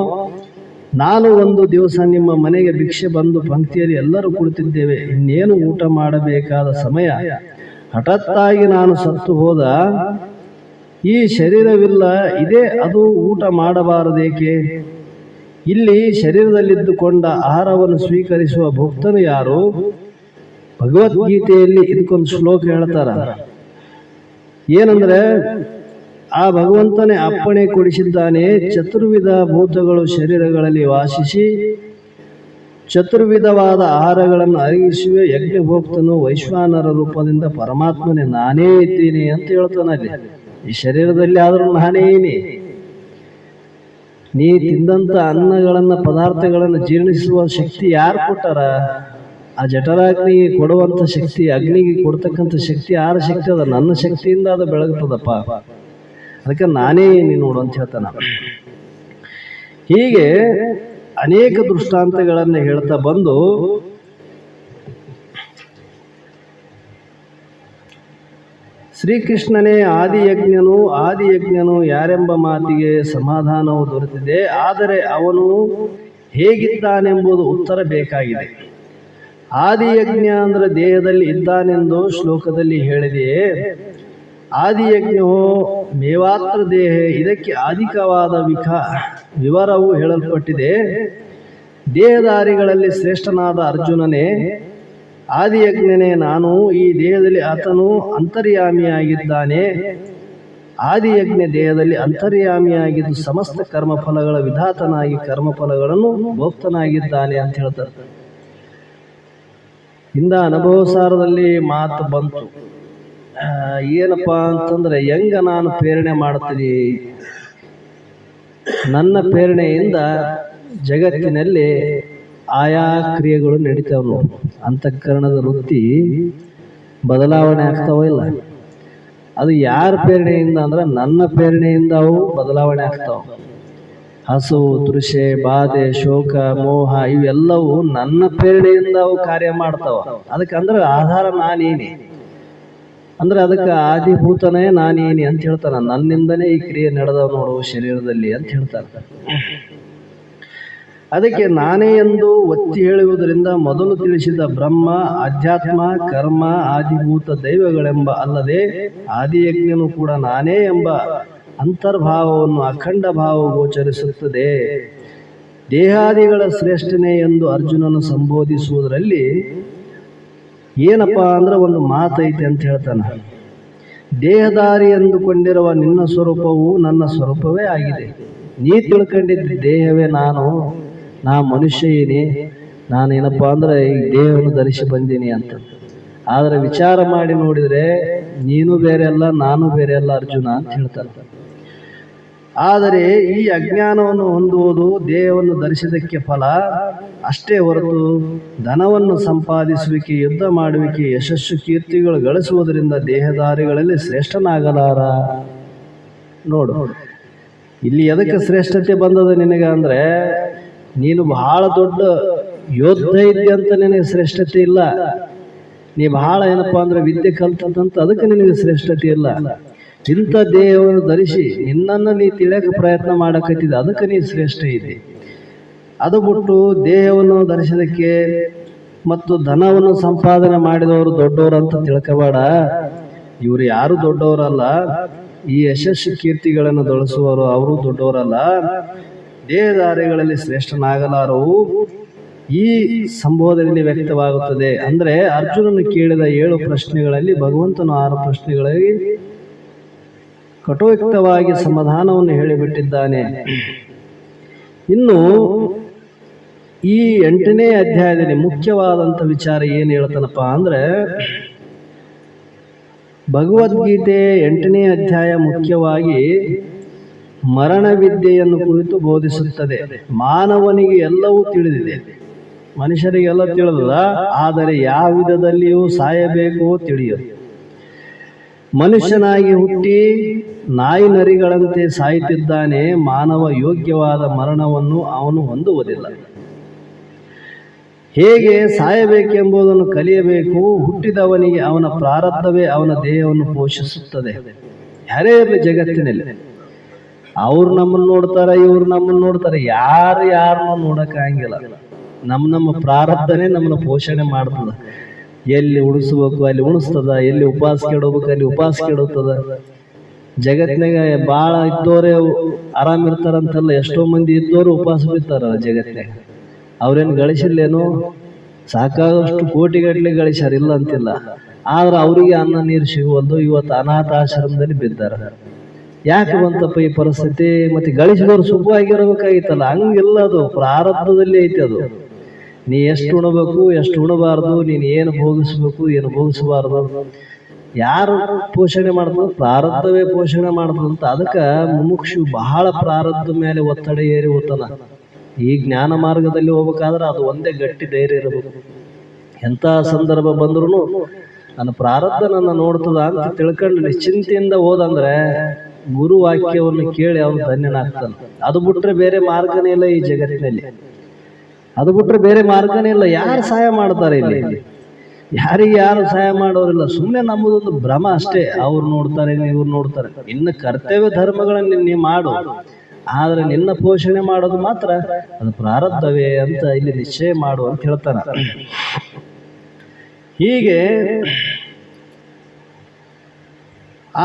ನಾನು ಒಂದು ದಿವಸ ನಿಮ್ಮ ಮನೆಗೆ ಭಿಕ್ಷೆ ಬಂದು ಪಂಕ್ತಿಯಲ್ಲಿ ಎಲ್ಲರೂ ಕುಳಿತಿದ್ದೇವೆ. ಇನ್ನೇನು ಊಟ ಮಾಡಬೇಕಾದ ಸಮಯ. ಹಠಾತ್ತಾಗಿ ನಾನು ಸತ್ತು ಹೋದ. ಈ ಶರೀರವಿಲ್ಲ, ಇದೇ ಅದು ಊಟ ಮಾಡಬಾರದೇಕೆ? ಇಲ್ಲಿ ಶರೀರದಲ್ಲಿದ್ದುಕೊಂಡ ಆಹಾರವನ್ನು ಸ್ವೀಕರಿಸುವ ಭಕ್ತನು ಯಾರು? ಭಗವದ್ಗೀತೆಯಲ್ಲಿ ಇದಕ್ಕೊಂದು ಶ್ಲೋಕ ಹೇಳ್ತಾರ. ಏನಂದ್ರೆ, ಆ ಭಗವಂತನೇ ಅಪ್ಪಣೆ ಕೊಡಿಸಿದ್ದಾನೆ, ಚತುರ್ವಿಧ ಭೂತಗಳು ಶರೀರಗಳಲ್ಲಿ ವಾಸಿಸಿ ಚತುರ್ವಿಧವಾದ ಆಹಾರಗಳನ್ನು ಅರಗಿಸುವ ಯಜ್ಞಭೋಕ್ತನು ವೈಶ್ವಾನರ ರೂಪದಿಂದ ಪರಮಾತ್ಮನೇ ನಾನೇ ಇದ್ದೀನಿ ಅಂತ ಹೇಳ್ತಾನಲ್ಲಿ. ಈ ಶರೀರದಲ್ಲಿ ಆದ್ರೂ ನಾನೇ ಇನಿ. ನೀ ತಿಂದಂತ ಅನ್ನಗಳನ್ನ ಪದಾರ್ಥಗಳನ್ನು ಜೀರ್ಣಿಸುವ ಶಕ್ತಿ ಯಾರು ಕೊಟ್ಟಾರ? ಆ ಜಠರಾಗ್ನಿಗೆ ಕೊಡುವಂತ ಶಕ್ತಿ, ಅಗ್ನಿಗೆ ಕೊಡ್ತಕ್ಕಂಥ ಶಕ್ತಿ ಯಾರ ಶಕ್ತಿ ಅದ? ನನ್ನ ಶಕ್ತಿಯಿಂದ ಅದು ಬೆಳಗ್ತದಪ್ಪ. ಅದಕ್ಕೆ ನಾನೇ ನೀ ನೋಡು ಅಂತ ಹೇಳ್ತಾನ. ಹೀಗೆ ಅನೇಕ ದೃಷ್ಟಾಂತಗಳನ್ನು ಹೇಳ್ತಾ ಬಂದು ಶ್ರೀಕೃಷ್ಣನೇ ಆದಿಯಜ್ಞನು ಯಾರೆಂಬ ಮಾತಿಗೆ ಸಮಾಧಾನವು ದೊರೆತಿದೆ. ಆದರೆ ಅವನು ಹೇಗಿದ್ದಾನೆಂಬುದು ಉತ್ತರ ಬೇಕಾಗಿದೆ. ಆದಿಯಜ್ಞ ಅಂದ್ರೆ ದೇಹದಲ್ಲಿ ಇದ್ದಾನೆಂದು ಶ್ಲೋಕದಲ್ಲಿ ಹೇಳಿದೆಯೇ. ಆದಿಯಜ್ಞೋ ಮೇವಾತ್ರ ದೇಹ, ಇದಕ್ಕೆ ಅಧಿಕವಾದ ವಿವರವು ಹೇಳಲ್ಪಟ್ಟಿದೆ. ದೇಹಧಾರಿಗಳಲ್ಲಿ ಶ್ರೇಷ್ಠನಾದ ಅರ್ಜುನನೇ, ಆದಿಯಜ್ಞನೇ ನಾನು, ಈ ದೇಹದಲ್ಲಿ ಆತನು ಅಂತರ್ಯಾಮಿಯಾಗಿದ್ದಾನೆ. ಆದಿಯಜ್ಞ ದೇಹದಲ್ಲಿ ಅಂತರ್ಯಾಮಿಯಾಗಿದ್ದು ಸಮಸ್ತ ಕರ್ಮಫಲಗಳ ವಿಧಾತನಾಗಿ ಕರ್ಮಫಲಗಳನ್ನು ಭೋಕ್ತನಾಗಿದ್ದಾನೆ ಅಂತ ಹೇಳ್ತಾರೆ. ಇಂದ ಅನುಭವಸಾರದಲ್ಲಿ ಮಾತು ಬಂತು. ಏನಪ್ಪಾ ಅಂತಂದ್ರೆ, ಹೆಂಗ ನಾನು ಪ್ರೇರಣೆ ಮಾಡ್ತೀನಿ? ನನ್ನ ಪ್ರೇರಣೆಯಿಂದ ಜಗತ್ತಿನಲ್ಲಿ ಆಯಾ ಕ್ರಿಯೆಗಳು ನಡೀತಾವ. ಅಂತಃಕರಣದ ವೃತ್ತಿ ಬದಲಾವಣೆ ಆಗ್ತಾವ ಇಲ್ಲ? ಅದು ಯಾರ ಪ್ರೇರಣೆಯಿಂದ ಅಂದ್ರೆ ನನ್ನ ಪ್ರೇರಣೆಯಿಂದ ಅವು ಬದಲಾವಣೆ ಆಗ್ತಾವ. ಹಸು, ತೃಷೆ, ಬಾಧೆ, ಶೋಕ, ಮೋಹ ಇವೆಲ್ಲವೂ ನನ್ನ ಪ್ರೇರಣೆಯಿಂದ ಅವು ಕಾರ್ಯ ಮಾಡ್ತಾವ. ಅದಕ್ಕಂದ್ರೆ ಆಧಾರ ನಾನೇನಿ ಅಂದ್ರೆ ಅದಕ್ಕೆ ಆದಿಭೂತನೇ ನಾನೇನಿ ಅಂತ ಹೇಳ್ತಾನ. ನನ್ನಿಂದನೇ ಈ ಕ್ರಿಯೆ ನಡೆದವ ನೋಡು ಶರೀರದಲ್ಲಿ ಅಂತ ಹೇಳ್ತಾರೆ. ಅದಕ್ಕೆ ನಾನೇ ಎಂದು ಒತ್ತಿ ಹೇಳುವುದರಿಂದ ಮೊದಲು ತಿಳಿಸಿದ ಬ್ರಹ್ಮ, ಅಧ್ಯಾತ್ಮ, ಕರ್ಮ, ಆದಿಭೂತ ದೈವಗಳೆಂಬ ಅಲ್ಲದೆ ಆದಿಯಜ್ಞನು ಕೂಡ ನಾನೇ ಎಂಬ ಅಂತರ್ಭಾವವನ್ನು ಅಖಂಡ ಭಾವ ಗೋಚರಿಸುತ್ತದೆ. ದೇಹಾದಿಗಳ ಶ್ರೇಷ್ಠನೇ ಎಂದು ಅರ್ಜುನನು ಸಂಬೋಧಿಸುವುದರಲ್ಲಿ ಏನಪ್ಪಾ ಅಂದ್ರೆ ಒಂದು ಮಾತೈತೆ ಅಂತ ಹೇಳ್ತಾನ. ದೇಹದಾರಿ ಎಂದುಕೊಂಡಿರುವ ನಿನ್ನ ಸ್ವರೂಪವು ನನ್ನ ಸ್ವರೂಪವೇ ಆಗಿದೆ. ನೀ ತಿಳ್ಕೊಂಡಿದ್ದ ದೇಹವೇ ನಾ ಮನುಷ್ಯ ಏನಿ, ನಾನೇನಪ್ಪ ಅಂದ್ರೆ ಈ ದೇಹವನ್ನು ಧರಿಸಿ ಬಂದೀನಿ ಅಂತ. ಆದರೆ ವಿಚಾರ ಮಾಡಿ ನೋಡಿದ್ರೆ ನೀನು ಬೇರೆ ಅಲ್ಲ, ನಾನು ಬೇರೆ ಅಲ್ಲ ಅರ್ಜುನ ಅಂತ ಹೇಳ್ತಾನೆ. ಆದರೆ ಈ ಅಜ್ಞಾನವನ್ನು ಹೊಂದುವುದು ದೇಹವನ್ನು ಧರಿಸಿದಕ್ಕೆ ಫಲ ಅಷ್ಟೇ ಹೊರತು ಧನವನ್ನು ಸಂಪಾದಿಸುವಿಕೆ, ಯುದ್ಧ ಮಾಡುವಿಕೆ, ಯಶಸ್ಸು, ಕೀರ್ತಿಗಳು ಗಳಿಸುವುದರಿಂದ ದೇಹಧಾರಿಗಳಲ್ಲಿ ಶ್ರೇಷ್ಠನಾಗಲಾರ. ನೋಡು, ಇಲ್ಲಿ ಎದಕ್ಕೆ ಶ್ರೇಷ್ಠತೆ ಬಂದದ ನಿನಗ ಅಂದ್ರೆ, ನೀನು ಬಹಳ ದೊಡ್ಡ ಯೋಧ ಇದ್ದೆ ಅಂತ ನಿನಗೆ ಶ್ರೇಷ್ಠತೆ ಇಲ್ಲ. ನೀ ಬಹಳ ಏನಪ್ಪಾ ಅಂದ್ರೆ ವಿದ್ಯೆ ಕಲ್ತಂತ ಅದಕ್ಕೆ ನಿನಗೆ ಶ್ರೇಷ್ಠತೆ ಇಲ್ಲ. ಇಂಥ ದೇಹವನ್ನು ಧರಿಸಿ ನಿನ್ನನ್ನು ನೀ ತಿಳಿಯಕ್ಕೆ ಪ್ರಯತ್ನ ಮಾಡಕತ್ತಿದ್ದ, ಅದಕ್ಕೆ ನೀ ಶ್ರೇಷ್ಠ ಇದ್ದಿ. ಅದು ಬಿಟ್ಟು ದೇಹವನ್ನು ಧರಿಸೋದಕ್ಕೆ ಮತ್ತು ಧನವನ್ನು ಸಂಪಾದನೆ ಮಾಡಿದವರು ದೊಡ್ಡವರು ಅಂತ ತಿಳ್ಕೋಬೇಡ. ಇವರು ಯಾರು ದೊಡ್ಡವರಲ್ಲ. ಈ ಯಶಸ್ಸು ಕೀರ್ತಿಗಳನ್ನು ದೊಳಸುವರು ಅವರು ದೊಡ್ಡವರಲ್ಲ. ದೇಹಧಾರಿಗಳಲ್ಲಿ ಶ್ರೇಷ್ಠನಾಗಲಾರವು ಈ ಸಂಬೋಧನೆಯಲ್ಲಿ ವ್ಯಕ್ತವಾಗುತ್ತದೆ. ಅಂದ್ರೆ ಅರ್ಜುನನು ಕೇಳಿದ 7 ಪ್ರಶ್ನೆಗಳಲ್ಲಿ ಭಗವಂತನು 6 ಪ್ರಶ್ನೆಗಳಲ್ಲಿ ಕಟೋಕ್ತವಾಗಿ ಸಮಾಧಾನವನ್ನು ಹೇಳಿಬಿಟ್ಟಿದ್ದಾನೆ. ಇನ್ನು ಈ 8ನೇ ಅಧ್ಯಾಯದಲ್ಲಿ ಮುಖ್ಯವಾದಂಥ ವಿಚಾರ ಏನು ಹೇಳ್ತಾನಪ್ಪ ಅಂದ್ರೆ, ಭಗವದ್ಗೀತೆ 8ನೇ ಅಧ್ಯಾಯ ಮುಖ್ಯವಾಗಿ ಮರಣ ವಿದ್ಯೆಯನ್ನು ಕುರಿತು ಬೋಧಿಸುತ್ತದೆ. ಮಾನವನಿಗೆ ಎಲ್ಲವೂ ತಿಳಿದಿದೆ, ಮನುಷ್ಯರಿಗೆಲ್ಲ ತಿಳಿದದ, ಆದರೆ ಯಾವ ವಿಧದಲ್ಲಿಯೂ ಸಾಯಬೇಕು ತಿಳಿಯದು. ಮನುಷ್ಯನಾಗಿ ಹುಟ್ಟಿ ನಾಯಿ ನರಿಗಳಂತೆ ಸಾಯುತ್ತಿದ್ದಾನೆ. ಮಾನವ ಯೋಗ್ಯವಾದ ಮರಣವನ್ನು ಅವನು ಹೊಂದುವುದಿಲ್ಲ. ಹೇಗೆ ಸಾಯಬೇಕೆಂಬುದನ್ನು ಕಲಿಯಬೇಕು. ಹುಟ್ಟಿದವನಿಗೆ ಅವನ ಪ್ರಾರಬ್ಧವೇ ಅವನ ದೇಹವನ್ನು ಪೋಷಿಸುತ್ತದೆ. ಯಾರೇ ಇರಲಿ ಜಗತ್ತಿನಲ್ಲಿ, ಅವ್ರು ನಮ್ಮನ್ನು ನೋಡ್ತಾರೆ, ಇವ್ರು ನಮ್ಮನ್ನು ನೋಡ್ತಾರೆ, ಯಾರನ್ನೂ ನೋಡಕ್ಕಾಗಿಲ್ಲ. ನಮ್ಮ ಪ್ರಾರಬ್ಧನೇ ನಮ್ಮನ್ನು ಪೋಷಣೆ ಮಾಡ್ತದ. ಎಲ್ಲಿ ಉಣಿಸ್ಬೇಕು ಅಲ್ಲಿ ಉಣಿಸ್ತದ, ಎಲ್ಲಿ ಉಪವಾಸ ಕೆಡಬೇಕು ಅಲ್ಲಿ ಉಪವಾಸ ಕೆಡುತ್ತದ. ಜಗತ್ತಿನಾಗ ಬಾಳ ಇದ್ದೋರೇ ಆರಾಮಿರ್ತಾರಂತಲ್ಲ, ಎಷ್ಟೋ ಮಂದಿ ಇದ್ದೋರು ಉಪವಾಸ ಬಿಡ್ತಾರ ಜಗತ್ತಿನಾಗ. ಅವ್ರೇನು ಗಳಿಸಿಲ್ಲೇನು, ಸಾಕಾಗಷ್ಟು ಕೋಟಿಗಟ್ಟಲೆ ಗಳಿಸ್ಯಾರ, ಇಲ್ಲ ಅಂತಿಲ್ಲ. ಆದ್ರೆ ಅವರಿಗೆ ಅನ್ನ ನೀರು ಸಿಗುವಲ್ದು. ಇವತ್ತು ಅನಾಥ ಆಶ್ರಮದಲ್ಲಿ ಬಿದ್ದಾರ. ಯಾಕೆ ಬಂತಪ್ಪ ಈ ಪರಿಸ್ಥಿತಿ? ಮತ್ತೆ ಗಳಿಸಿದವ್ರು ಸುಖವಾಗಿರ್ಬೇಕಾಗಿತ್ತಲ್ಲ, ಹಂಗಿಲ್ಲ. ಅದು ಪ್ರಾರಬ್ಧದಲ್ಲಿ ಐತಿ. ಅದು ನೀ ಎಷ್ಟು ಉಣಬೇಕು, ಎಷ್ಟು ಉಣಬಾರ್ದು, ನೀನು ಏನು ಭೋಗಿಸ್ಬೇಕು, ಏನು ಭೋಗಿಸಬಾರ್ದು, ಯಾರು ಪೋಷಣೆ ಮಾಡ್ತದ? ಪ್ರಾರಬ್ಧವೇ ಪೋಷಣೆ ಮಾಡ್ತದಂತ. ಅದಕ್ಕೆ ಮುಮುಕ್ಷು ಬಹಳ ಪ್ರಾರಬ್ಧ ಮೇಲೆ ಒತ್ತಡ ಏರಿ ಹೋಗ್ತಾನ. ಈ ಜ್ಞಾನ ಮಾರ್ಗದಲ್ಲಿ ಹೋಗ್ಬೇಕಾದ್ರೆ ಅದು ಒಂದೇ ಗಟ್ಟಿ ಧೈರ್ಯ ಇರಬೇಕು. ಎಂಥ ಸಂದರ್ಭ ಬಂದ್ರೂ ನನ್ನ ಪ್ರಾರಬ್ಧ ನನ್ನ ನೋಡ್ತದ ಅಂತ ತಿಳ್ಕೊಂಡು ನಿಶ್ಚಿಂತೆಯಿಂದ ಹೋದಂದ್ರೆ ಗುರು ವಾಕ್ಯವನ್ನು ಕೇಳಿ ಅವನು ಧನ್ಯನಾಗ್ತಾನೆ. ಅದು ಬಿಟ್ರೆ ಬೇರೆ ಮಾರ್ಗನೇ ಇಲ್ಲ ಈ ಜಗತ್ತಿನಲ್ಲಿ. ಅದು ಬಿಟ್ರೆ ಬೇರೆ ಮಾರ್ಗನೇ ಇಲ್ಲ. ಯಾರು ಸಹಾಯ ಮಾಡ್ತಾರೆ ಇಲ್ಲಿ? ಯಾರಿಗೆ ಯಾರು ಸಹಾಯ ಮಾಡೋರಿಲ್ಲ. ಸುಮ್ಮನೆ ನಮ್ಮದೊಂದು ಭ್ರಮ ಅಷ್ಟೇ. ಅವ್ರು ನೋಡ್ತಾರೆ, ಇವ್ರು ನೋಡ್ತಾರೆ. ಇನ್ನು ಕರ್ತವ್ಯ ಧರ್ಮಗಳನ್ನು ನೀ ಮಾಡು, ಆದ್ರೆ ನಿನ್ನ ಪೋಷಣೆ ಮಾಡೋದು ಮಾತ್ರ ಅದು ಪ್ರಾರಬ್ಧವೇ ಅಂತ ಇಲ್ಲಿ ನಿಶ್ಚಯ ಮಾಡು ಅಂತ ಹೇಳ್ತಾನೆ. ಹೀಗೆ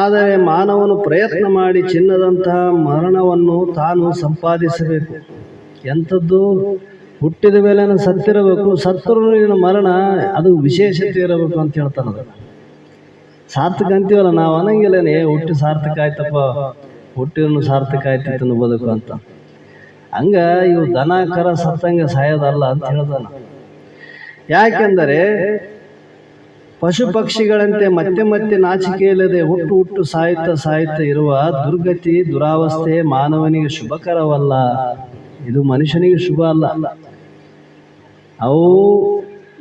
ಆದರೆ ಮಾನವನು ಪ್ರಯತ್ನ ಮಾಡಿ ಚಿನ್ನದಂತಹ ಮರಣವನ್ನು ತಾನು ಸಂಪಾದಿಸಬೇಕು. ಎಂಥದ್ದು? ಹುಟ್ಟಿದ ಮೇಲೆ ಸತ್ತಿರಬೇಕು. ಸತ್ತರೂ ಮರಣ ಅದು ವಿಶೇಷತೆ ಇರಬೇಕು ಅಂತ ಹೇಳ್ತಾನದ. ಸಾರ್ಥಕ ಅಂತೀವಲ್ಲ ನಾವು, ಅನ್ನಂಗಿಲ್ಲನೇ ಹುಟ್ಟಿ ಸಾರ್ಥಕ ಆಯ್ತಪ್ಪ, ಹುಟ್ಟಿಯನ್ನು ಸಾರ್ಥಕ ಆಯ್ತಿತ್ತು ಬದುಕು ಅಂತ. ಹಂಗ ಇವು ದನ ಕರ ಸತ್ತಂಗ ಸಾಯೋದಲ್ಲ ಅಂತ ಹೇಳ್ತಾನ. ಯಾಕೆಂದರೆ ಪಶು ಪಕ್ಷಿಗಳಂತೆ ಮತ್ತೆ ಮತ್ತೆ ನಾಚಿಕೆ ಇಲ್ಲದೆ ಹುಟ್ಟು ಹುಟ್ಟು ಸಾಯುತ್ತಾ ಇರುವ ದುರ್ಗತಿ ದುರಾವಸ್ಥೆ ಮಾನವನಿಗೆ ಶುಭಕರವಲ್ಲ. ಇದು ಮನುಷ್ಯನಿಗೆ ಶುಭ ಅಲ್ಲ. ಅವು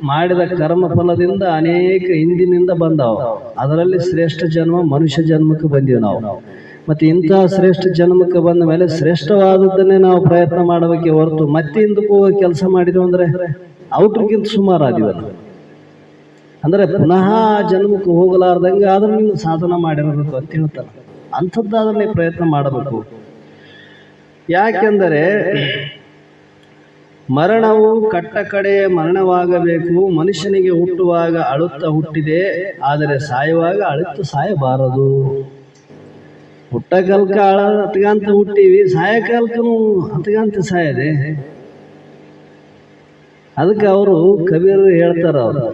ಮಾಡಿದ ಕರ್ಮ ಫಲದಿಂದ ಅನೇಕ ಹಿಂದಿನಿಂದ ಬಂದವು. ಅದರಲ್ಲಿ ಶ್ರೇಷ್ಠ ಜನ್ಮ ಮನುಷ್ಯ ಜನ್ಮಕ್ಕೆ ಬಂದೀವಿ ನಾವು. ಮತ್ತೆ ಇಂತಹ ಶ್ರೇಷ್ಠ ಜನ್ಮಕ್ಕೆ ಬಂದ ಮೇಲೆ ಶ್ರೇಷ್ಠವಾದದ್ದನ್ನೇ ನಾವು ಪ್ರಯತ್ನ ಮಾಡಬೇಕೆ ಹೊರತು ಮತ್ತೆ ಹಿಂದಕ್ಕೆ ಹೋಗೋ ಕೆಲಸ ಮಾಡಿದ್ವು ಅಂದ್ರೆ ಔಟ್ರಿಗಿಂತ ಸುಮಾರು ಆದಿವಲ್ಲ. ಅಂದ್ರೆ ಪುನಃ ಜನ್ಮಕ್ಕೆ ಹೋಗಲಾರ್ದಂಗೆ ಆದ್ರೂ ನೀವು ಸಾಧನ ಮಾಡಿರಬೇಕು ಅಂತ ಹೇಳ್ತಾರೆ. ಅಂಥದ್ದಾದ್ರೆ ಪ್ರಯತ್ನ ಮಾಡಬೇಕು. ಯಾಕೆಂದರೆ ಮರಣವು ಕಟ್ಟ ಕಡೆಯ ಮರಣವಾಗಬೇಕು. ಮನುಷ್ಯನಿಗೆ ಹುಟ್ಟುವಾಗ ಅಳುತ್ತಾ ಹುಟ್ಟಿದೆ, ಆದರೆ ಸಾಯುವಾಗ ಅಳುತ್ತಾ ಸಾಯಬಾರದು. ಹುಟ್ಟಕಲ್ಕ ಅತ್ಗಂತ ಹುಟ್ಟಿವಿ, ಸಾಯಕಾಲಕ್ಕೂ ಅತ್ಗಂತ ಸಾಯದೆ. ಅದಕ್ಕೆ ಅವರು ಕವಿಯರು ಹೇಳ್ತಾರ, ಅವರು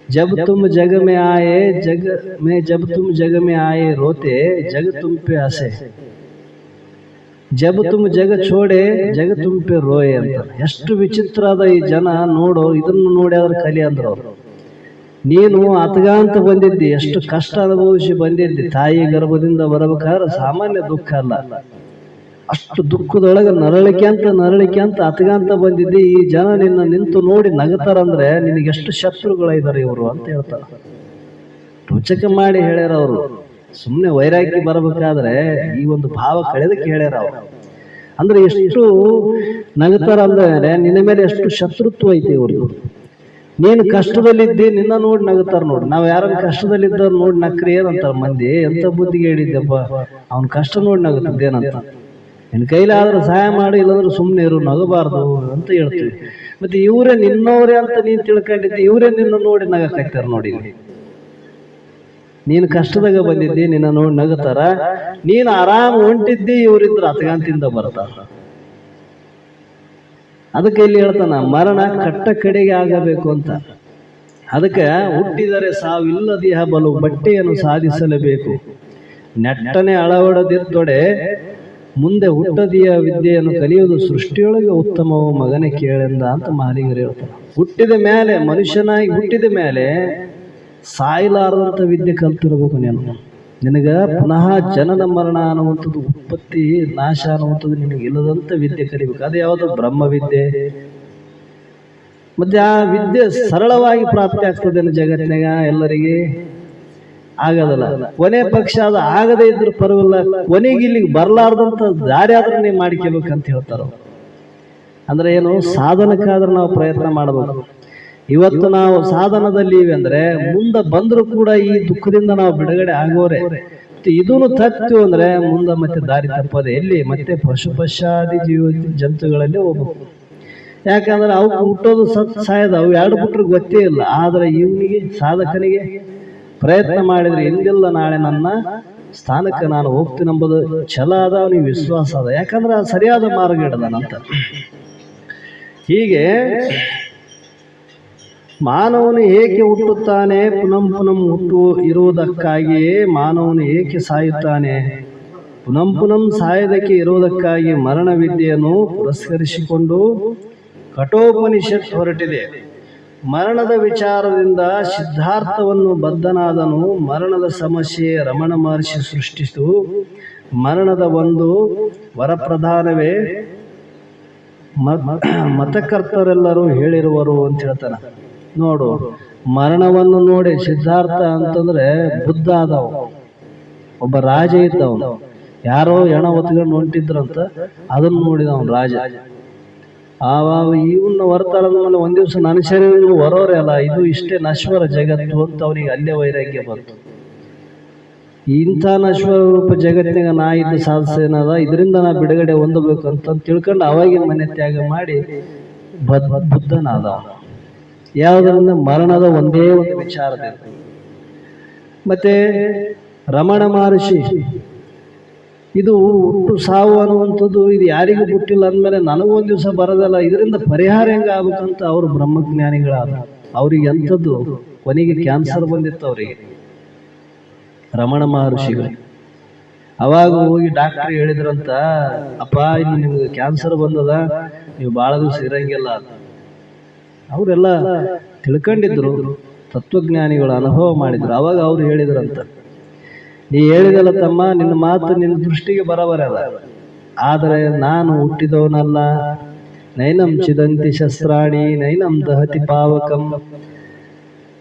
जब तुम जग में आए जग में जब तुम जग में आए रोते जग तुम पे हंसे जब तुम जग छोड़े जग तुम पे रोए ಅಂತ. ಎಷ್ಟು ವಿಚಿತ್ರದ ಈ ಜನ ನೋಡು. ಇದನ್ನು ನೋಡಿ ಆದ್ರೆ ಕಲಿ ಅಂದ್ರು ಅವರು. ನೀನು ಅತ್ಗಾಂತ ಬಂದಿದ್ದಿ, ಎಷ್ಟು ಕಷ್ಟ ಅನುಭವಿಸಿ ಬಂದಿದ್ದಿ. ತಾಯಿ ಗರ್ಭದಿಂದ ಬರಬೇಕಾದ್ರೆ ಸಾಮಾನ್ಯ ದುಃಖ ಅಲ್ಲ. ಅಷ್ಟು ದುಃಖದೊಳಗೆ ನರಳಿಕೆ ಅಂತ ಅತ್ಗಂತ ಬಂದಿದ್ದಿ. ಈ ಜನ ನಿನ್ನ ನಿಂತು ನೋಡಿ ನಗತಾರಂದ್ರೆ ನಿನಗೆ ಎಷ್ಟು ಶತ್ರುಗಳಿದ್ದಾರೆ ಇವರು ಅಂತ ಹೇಳ್ತಾರ. ರುಚಕ ಮಾಡಿ ಹೇಳ್ಯಾರ ಅವರು. ಸುಮ್ಮನೆ ವೈರಾಗ್ಯ ಬರಬೇಕಾದ್ರೆ ಈ ಒಂದು ಭಾವ ಕಳೆದಕ್ಕೆ ಹೇಳ್ಯಾರ ಅವರು. ಅಂದ್ರೆ ಎಷ್ಟು ನಗತಾರ ಅಂದ್ರೆ ನಿನ್ನ ಮೇಲೆ ಎಷ್ಟು ಶತ್ರುತ್ವ ಐತಿ ಇವ್ರದ್ದು. ನೀನು ಕಷ್ಟದಲ್ಲಿದ್ದಿ, ನಿನ್ನ ನೋಡಿ ನಗುತ್ತಾರ ನೋಡಿ. ನಾವು ಯಾರನ್ನ ಕಷ್ಟದಲ್ಲಿದ್ದವ್ರು ನೋಡಿ ನಕ್ರಿ ಏನಂತಾರ ಮಂದಿ, ಎಂತ ಬುದ್ಧಿಗೆ ಹೇಳಿದ್ದಪ್ಪ ಅವ್ನ ಕಷ್ಟ ನೋಡಿ ನಗುತ್ತದೇನಂತ. ನಿನ್ನ ಕೈಲಾದ್ರೂ ಸಹಾಯ ಮಾಡಿ, ಇಲ್ಲಾಂದ್ರೆ ಸುಮ್ಮನೆ ಇರು, ನಗಬಾರ್ದು ಅಂತ ಹೇಳ್ತೀವಿ. ಮತ್ತೆ ಇವರೇ ನಿನ್ನವರೇ ಅಂತ ನೀನು ತಿಳ್ಕೊಂಡಿದ್ದೆ, ಇವರೇ ನಿನ್ನ ನೋಡಿ ನಗಕೈತಾರ ನೋಡಿ. ನೀನು ಕಷ್ಟದಾಗ ಬಂದಿದ್ದಿ, ನಿನ್ನ ನೋಡಿ ನಗುತ್ತಾರ. ನೀನು ಆರಾಮ್ ಹೊಂಟಿದ್ದಿ, ಇವರಿದ್ರು ಅತಗಂತಿಂದ ಬರ್ತಾರ. ಅದಕ್ಕೆ ಇಲ್ಲಿ ಹೇಳ್ತಾನ ಮರಣ ಕಟ್ಟ ಕಡೆಗೆ ಆಗಬೇಕು ಅಂತ. ಅದಕ್ಕೆ ಹುಟ್ಟಿದರೆ ಸಾವಿಲ್ಲದಿಹ ಬಲು ಬಟ್ಟೆಯನ್ನು ಸಾಧಿಸಲೇಬೇಕು. ನೆಟ್ಟನೆ ಅಳವಡದಿರ್ತೊಡೆ ಮುಂದೆ ಹುಟ್ಟದಿಯ ವಿದ್ಯೆಯನ್ನು ಕಲಿಯುವುದು ಸೃಷ್ಟಿಯೊಳಗೆ ಉತ್ತಮವು ಮಗನೇ ಕೇಳೆಂದ ಅಂತ ಮಾಲಿಗರು ಹೇಳ್ತಾರೆ. ಹುಟ್ಟಿದ ಮೇಲೆ ಮನುಷ್ಯನಾಗಿ ಹುಟ್ಟಿದ ಮೇಲೆ ಸಾಯಲಾರದಂಥ ವಿದ್ಯೆ ಕಲ್ತಿರ್ಬೇಕು ನೀನು. ನಿನಗೆ ಪುನಃ ಜನನ ಮರಣ ಅನ್ನುವಂಥದ್ದು, ಉತ್ಪತ್ತಿ ನಾಶ ಅನ್ನುವಂಥದ್ದು ನಿನಗೆ ಇಲ್ಲದಂಥ ವಿದ್ಯೆ ಕಲಿಬೇಕು. ಅದು ಯಾವುದು? ಬ್ರಹ್ಮವಿದ್ಯೆ. ಮತ್ತೆ ಆ ವಿದ್ಯೆ ಸರಳವಾಗಿ ಪ್ರಾಪ್ತಿ ಆಗ್ತದೆ ಜಗತ್ತಿನಾಗ ಎಲ್ಲರಿಗೆ ಆಗದಲ್ಲ. ಕೊನೆ ಪಕ್ಷ ಅದು ಆಗದೇ ಇದ್ರು ಪರವಾಗಿಲ್ಲ, ಕೊನೆಗೆ ಇಲ್ಲಿಗೆ ಬರಲಾರ್ದಂತ ದಾರಿ ಆದ್ರೂ ನೀವು ಮಾಡ್ಕೋಬೇಕಂತ ಹೇಳ್ತಾರ. ಅಂದ್ರೆ ಏನು? ಸಾಧನಕ್ಕಾದ್ರೆ ನಾವು ಪ್ರಯತ್ನ ಮಾಡಬೇಕು. ಇವತ್ತು ನಾವು ಸಾಧನದಲ್ಲಿ ಇವೆ ಅಂದ್ರೆ ಮುಂದೆ ಬಂದರೂ ಕೂಡ ಈ ದುಃಖದಿಂದ ನಾವು ಬಿಡುಗಡೆ ಆಗೋರೆ. ಇದನ್ನು ತತ್ತು ಅಂದ್ರೆ ಮುಂದೆ ಮತ್ತೆ ದಾರಿ ತಪ್ಪದೆ ಎಲ್ಲಿ? ಮತ್ತೆ ಪಶು ಪಶಾದಿ ಜಂತುಗಳಲ್ಲಿ ಹೋಗ್ಬೇಕು. ಯಾಕಂದ್ರೆ ಅವು ಹುಟ್ಟೋದು ಸಾಯದ, ಅವು ಎರಡು ಬಿಟ್ರೆ ಗೊತ್ತೇ ಇಲ್ಲ. ಆದ್ರೆ ಇವನಿಗೆ ಸಾಧಕನಿಗೆ ಪ್ರಯತ್ನ ಮಾಡಿದ್ರೆ ಇಂದಿಲ್ಲ ನಾಳೆ ನನ್ನ ಸ್ಥಾನಕ್ಕೆ ನಾನು ಹೋಗ್ತೀನಿ ಎಂಬುದು ಛಲ ಅದ, ಅವನಿಗೆ ವಿಶ್ವಾಸ ಅದ. ಯಾಕಂದ್ರೆ ಅದು ಸರಿಯಾದ ಮಾರ್ಗ ಹಿಡ್ದಾನಂತ. ಹೀಗೆ ಮಾನವನು ಏಕೆ ಹುಟ್ಟುತ್ತಾನೆ, ಪುನಃ ಪುನಃ ಹುಟ್ಟು ಇರುವುದಕ್ಕಾಗಿಯೇ ಮಾನವನು ಏಕೆ ಸಾಯುತ್ತಾನೆ, ಪುನಃ ಪುನಃ ಸಾಯದಕ್ಕೆ ಇರುವುದಕ್ಕಾಗಿ ಮರಣ ವಿದ್ಯೆಯನ್ನು ಪುರಸ್ಕರಿಸಿಕೊಂಡು ಕಠೋಪನಿಷತ್ ಹೊರಟಿದೆ. ಮರಣದ ವಿಚಾರದಿಂದ ಸಿದ್ಧಾರ್ಥವನ್ನು ಬದ್ಧನಾದನು. ಮರಣದ ಸಮಸ್ಯೆ ರಮಣ ಮಹರ್ಷಿ ಸೃಷ್ಟಿಸಿತು. ಮರಣದ ಒಂದು ವರಪ್ರಧಾನವೇ ಮತಕರ್ತರೆಲ್ಲರೂ ಹೇಳಿರುವರು ಅಂತ ಹೇಳ್ತಾನೆ. ನೋಡು, ಮರಣವನ್ನು ನೋಡಿ ಸಿದ್ಧಾರ್ಥ ಅಂತಂದ್ರೆ ಬುದ್ಧ ಆದವ, ಒಬ್ಬ ರಾಜ ಇದ್ದವನು. ಯಾರೋ ಹೆಣ ಹೊತ್ಕೊಂಡು ಹೊಂಟಿದ್ರಂತ, ಅದನ್ನು ನೋಡಿದವನು ರಾಜ. ಆವಾಗ ಇವನ್ನ ಹೊರತಾಳದ ಮೇಲೆ ಒಂದ್ ದಿವಸ ನನ್ನ ಶರೀರ ಹೊರೋರೆ ಅಲ್ಲ, ಇದು ಇಷ್ಟೇ ನಶ್ವರ ಜಗತ್ತು ಅಂತ ಅವನಿಗೆ ಅಲ್ಲೇ ವೈರಾಗ್ಯ ಬಂತು. ಇಂಥ ನಶ್ವರ ರೂಪ ಜಗತ್ತಿನಾಗ ನಾ ಇದ್ದು ಸಾಧಿಸೇನದ, ಇದರಿಂದ ನಾ ಬಿಡುಗಡೆ ಹೊಂದಬೇಕು ಅಂತ ತಿಳ್ಕೊಂಡು ಅವಾಗಿನ ಮನೆ ತ್ಯಾಗ ಮಾಡಿ ಬುದ್ಧನಾದ. ಯಾವುದರಿಂದ? ಮರಣದ ಒಂದೇ ಒಂದು ವಿಚಾರದಿಂದ. ಮತ್ತೆ ರಮಣ ಮಹರ್ಷಿ ಇದು ಹುಟ್ಟು ಸಾವು ಅನ್ನುವಂಥದ್ದು ಇದು ಯಾರಿಗೂ ಬಿಟ್ಟಿಲ್ಲ ಅಂದಮೇಲೆ ನನಗೊಂದು ದಿವಸ ಬರೋದಲ್ಲ, ಇದರಿಂದ ಪರಿಹಾರ ಹೆಂಗೆ ಆಗ್ಬೇಕಂತ ಅವರು ಬ್ರಹ್ಮಜ್ಞಾನಿಗಳಾದ. ಅವ್ರಿಗೆ ಎಂಥದ್ದು ಕೊನೆಗೆ ಕ್ಯಾನ್ಸರ್ ಬಂದಿತ್ತು ಅವರಿಗೆ, ರಮಣ ಮಹರ್ಷಿಗಳು. ಅವಾಗ ಹೋಗಿ ಡಾಕ್ಟರ್ ಹೇಳಿದ್ರಂತ, ಅಪ್ಪ ಇನ್ನು ನಿಮ್ಗೆ ಕ್ಯಾನ್ಸರ್ ಬಂದದ, ನೀವು ಭಾಳ ದಿವಸ ಇರಂಗಿಲ್ಲ. ಅವರೆಲ್ಲ ತಿಳ್ಕೊಂಡಿದ್ರು, ತತ್ವಜ್ಞಾನಿಗಳು ಅನುಭವ ಮಾಡಿದ್ರು. ಅವಾಗ ಅವ್ರು ಹೇಳಿದ್ರಂತ, ನೀ ಹೇಳಿದಲ್ಲ ತಮ್ಮ, ನಿನ್ನ ಮಾತು ನಿನ್ನ ದೃಷ್ಟಿಗೆ ಬರಬರಲ್ಲ, ಆದರೆ ನಾನು ಹುಟ್ಟಿದವನಲ್ಲ. ನೈನಂ ಚಿದಂತಿ ಶಸ್ತ್ರಾಣಿ ನೈನಂ ದಹತಿ ಪಾವಕಂ.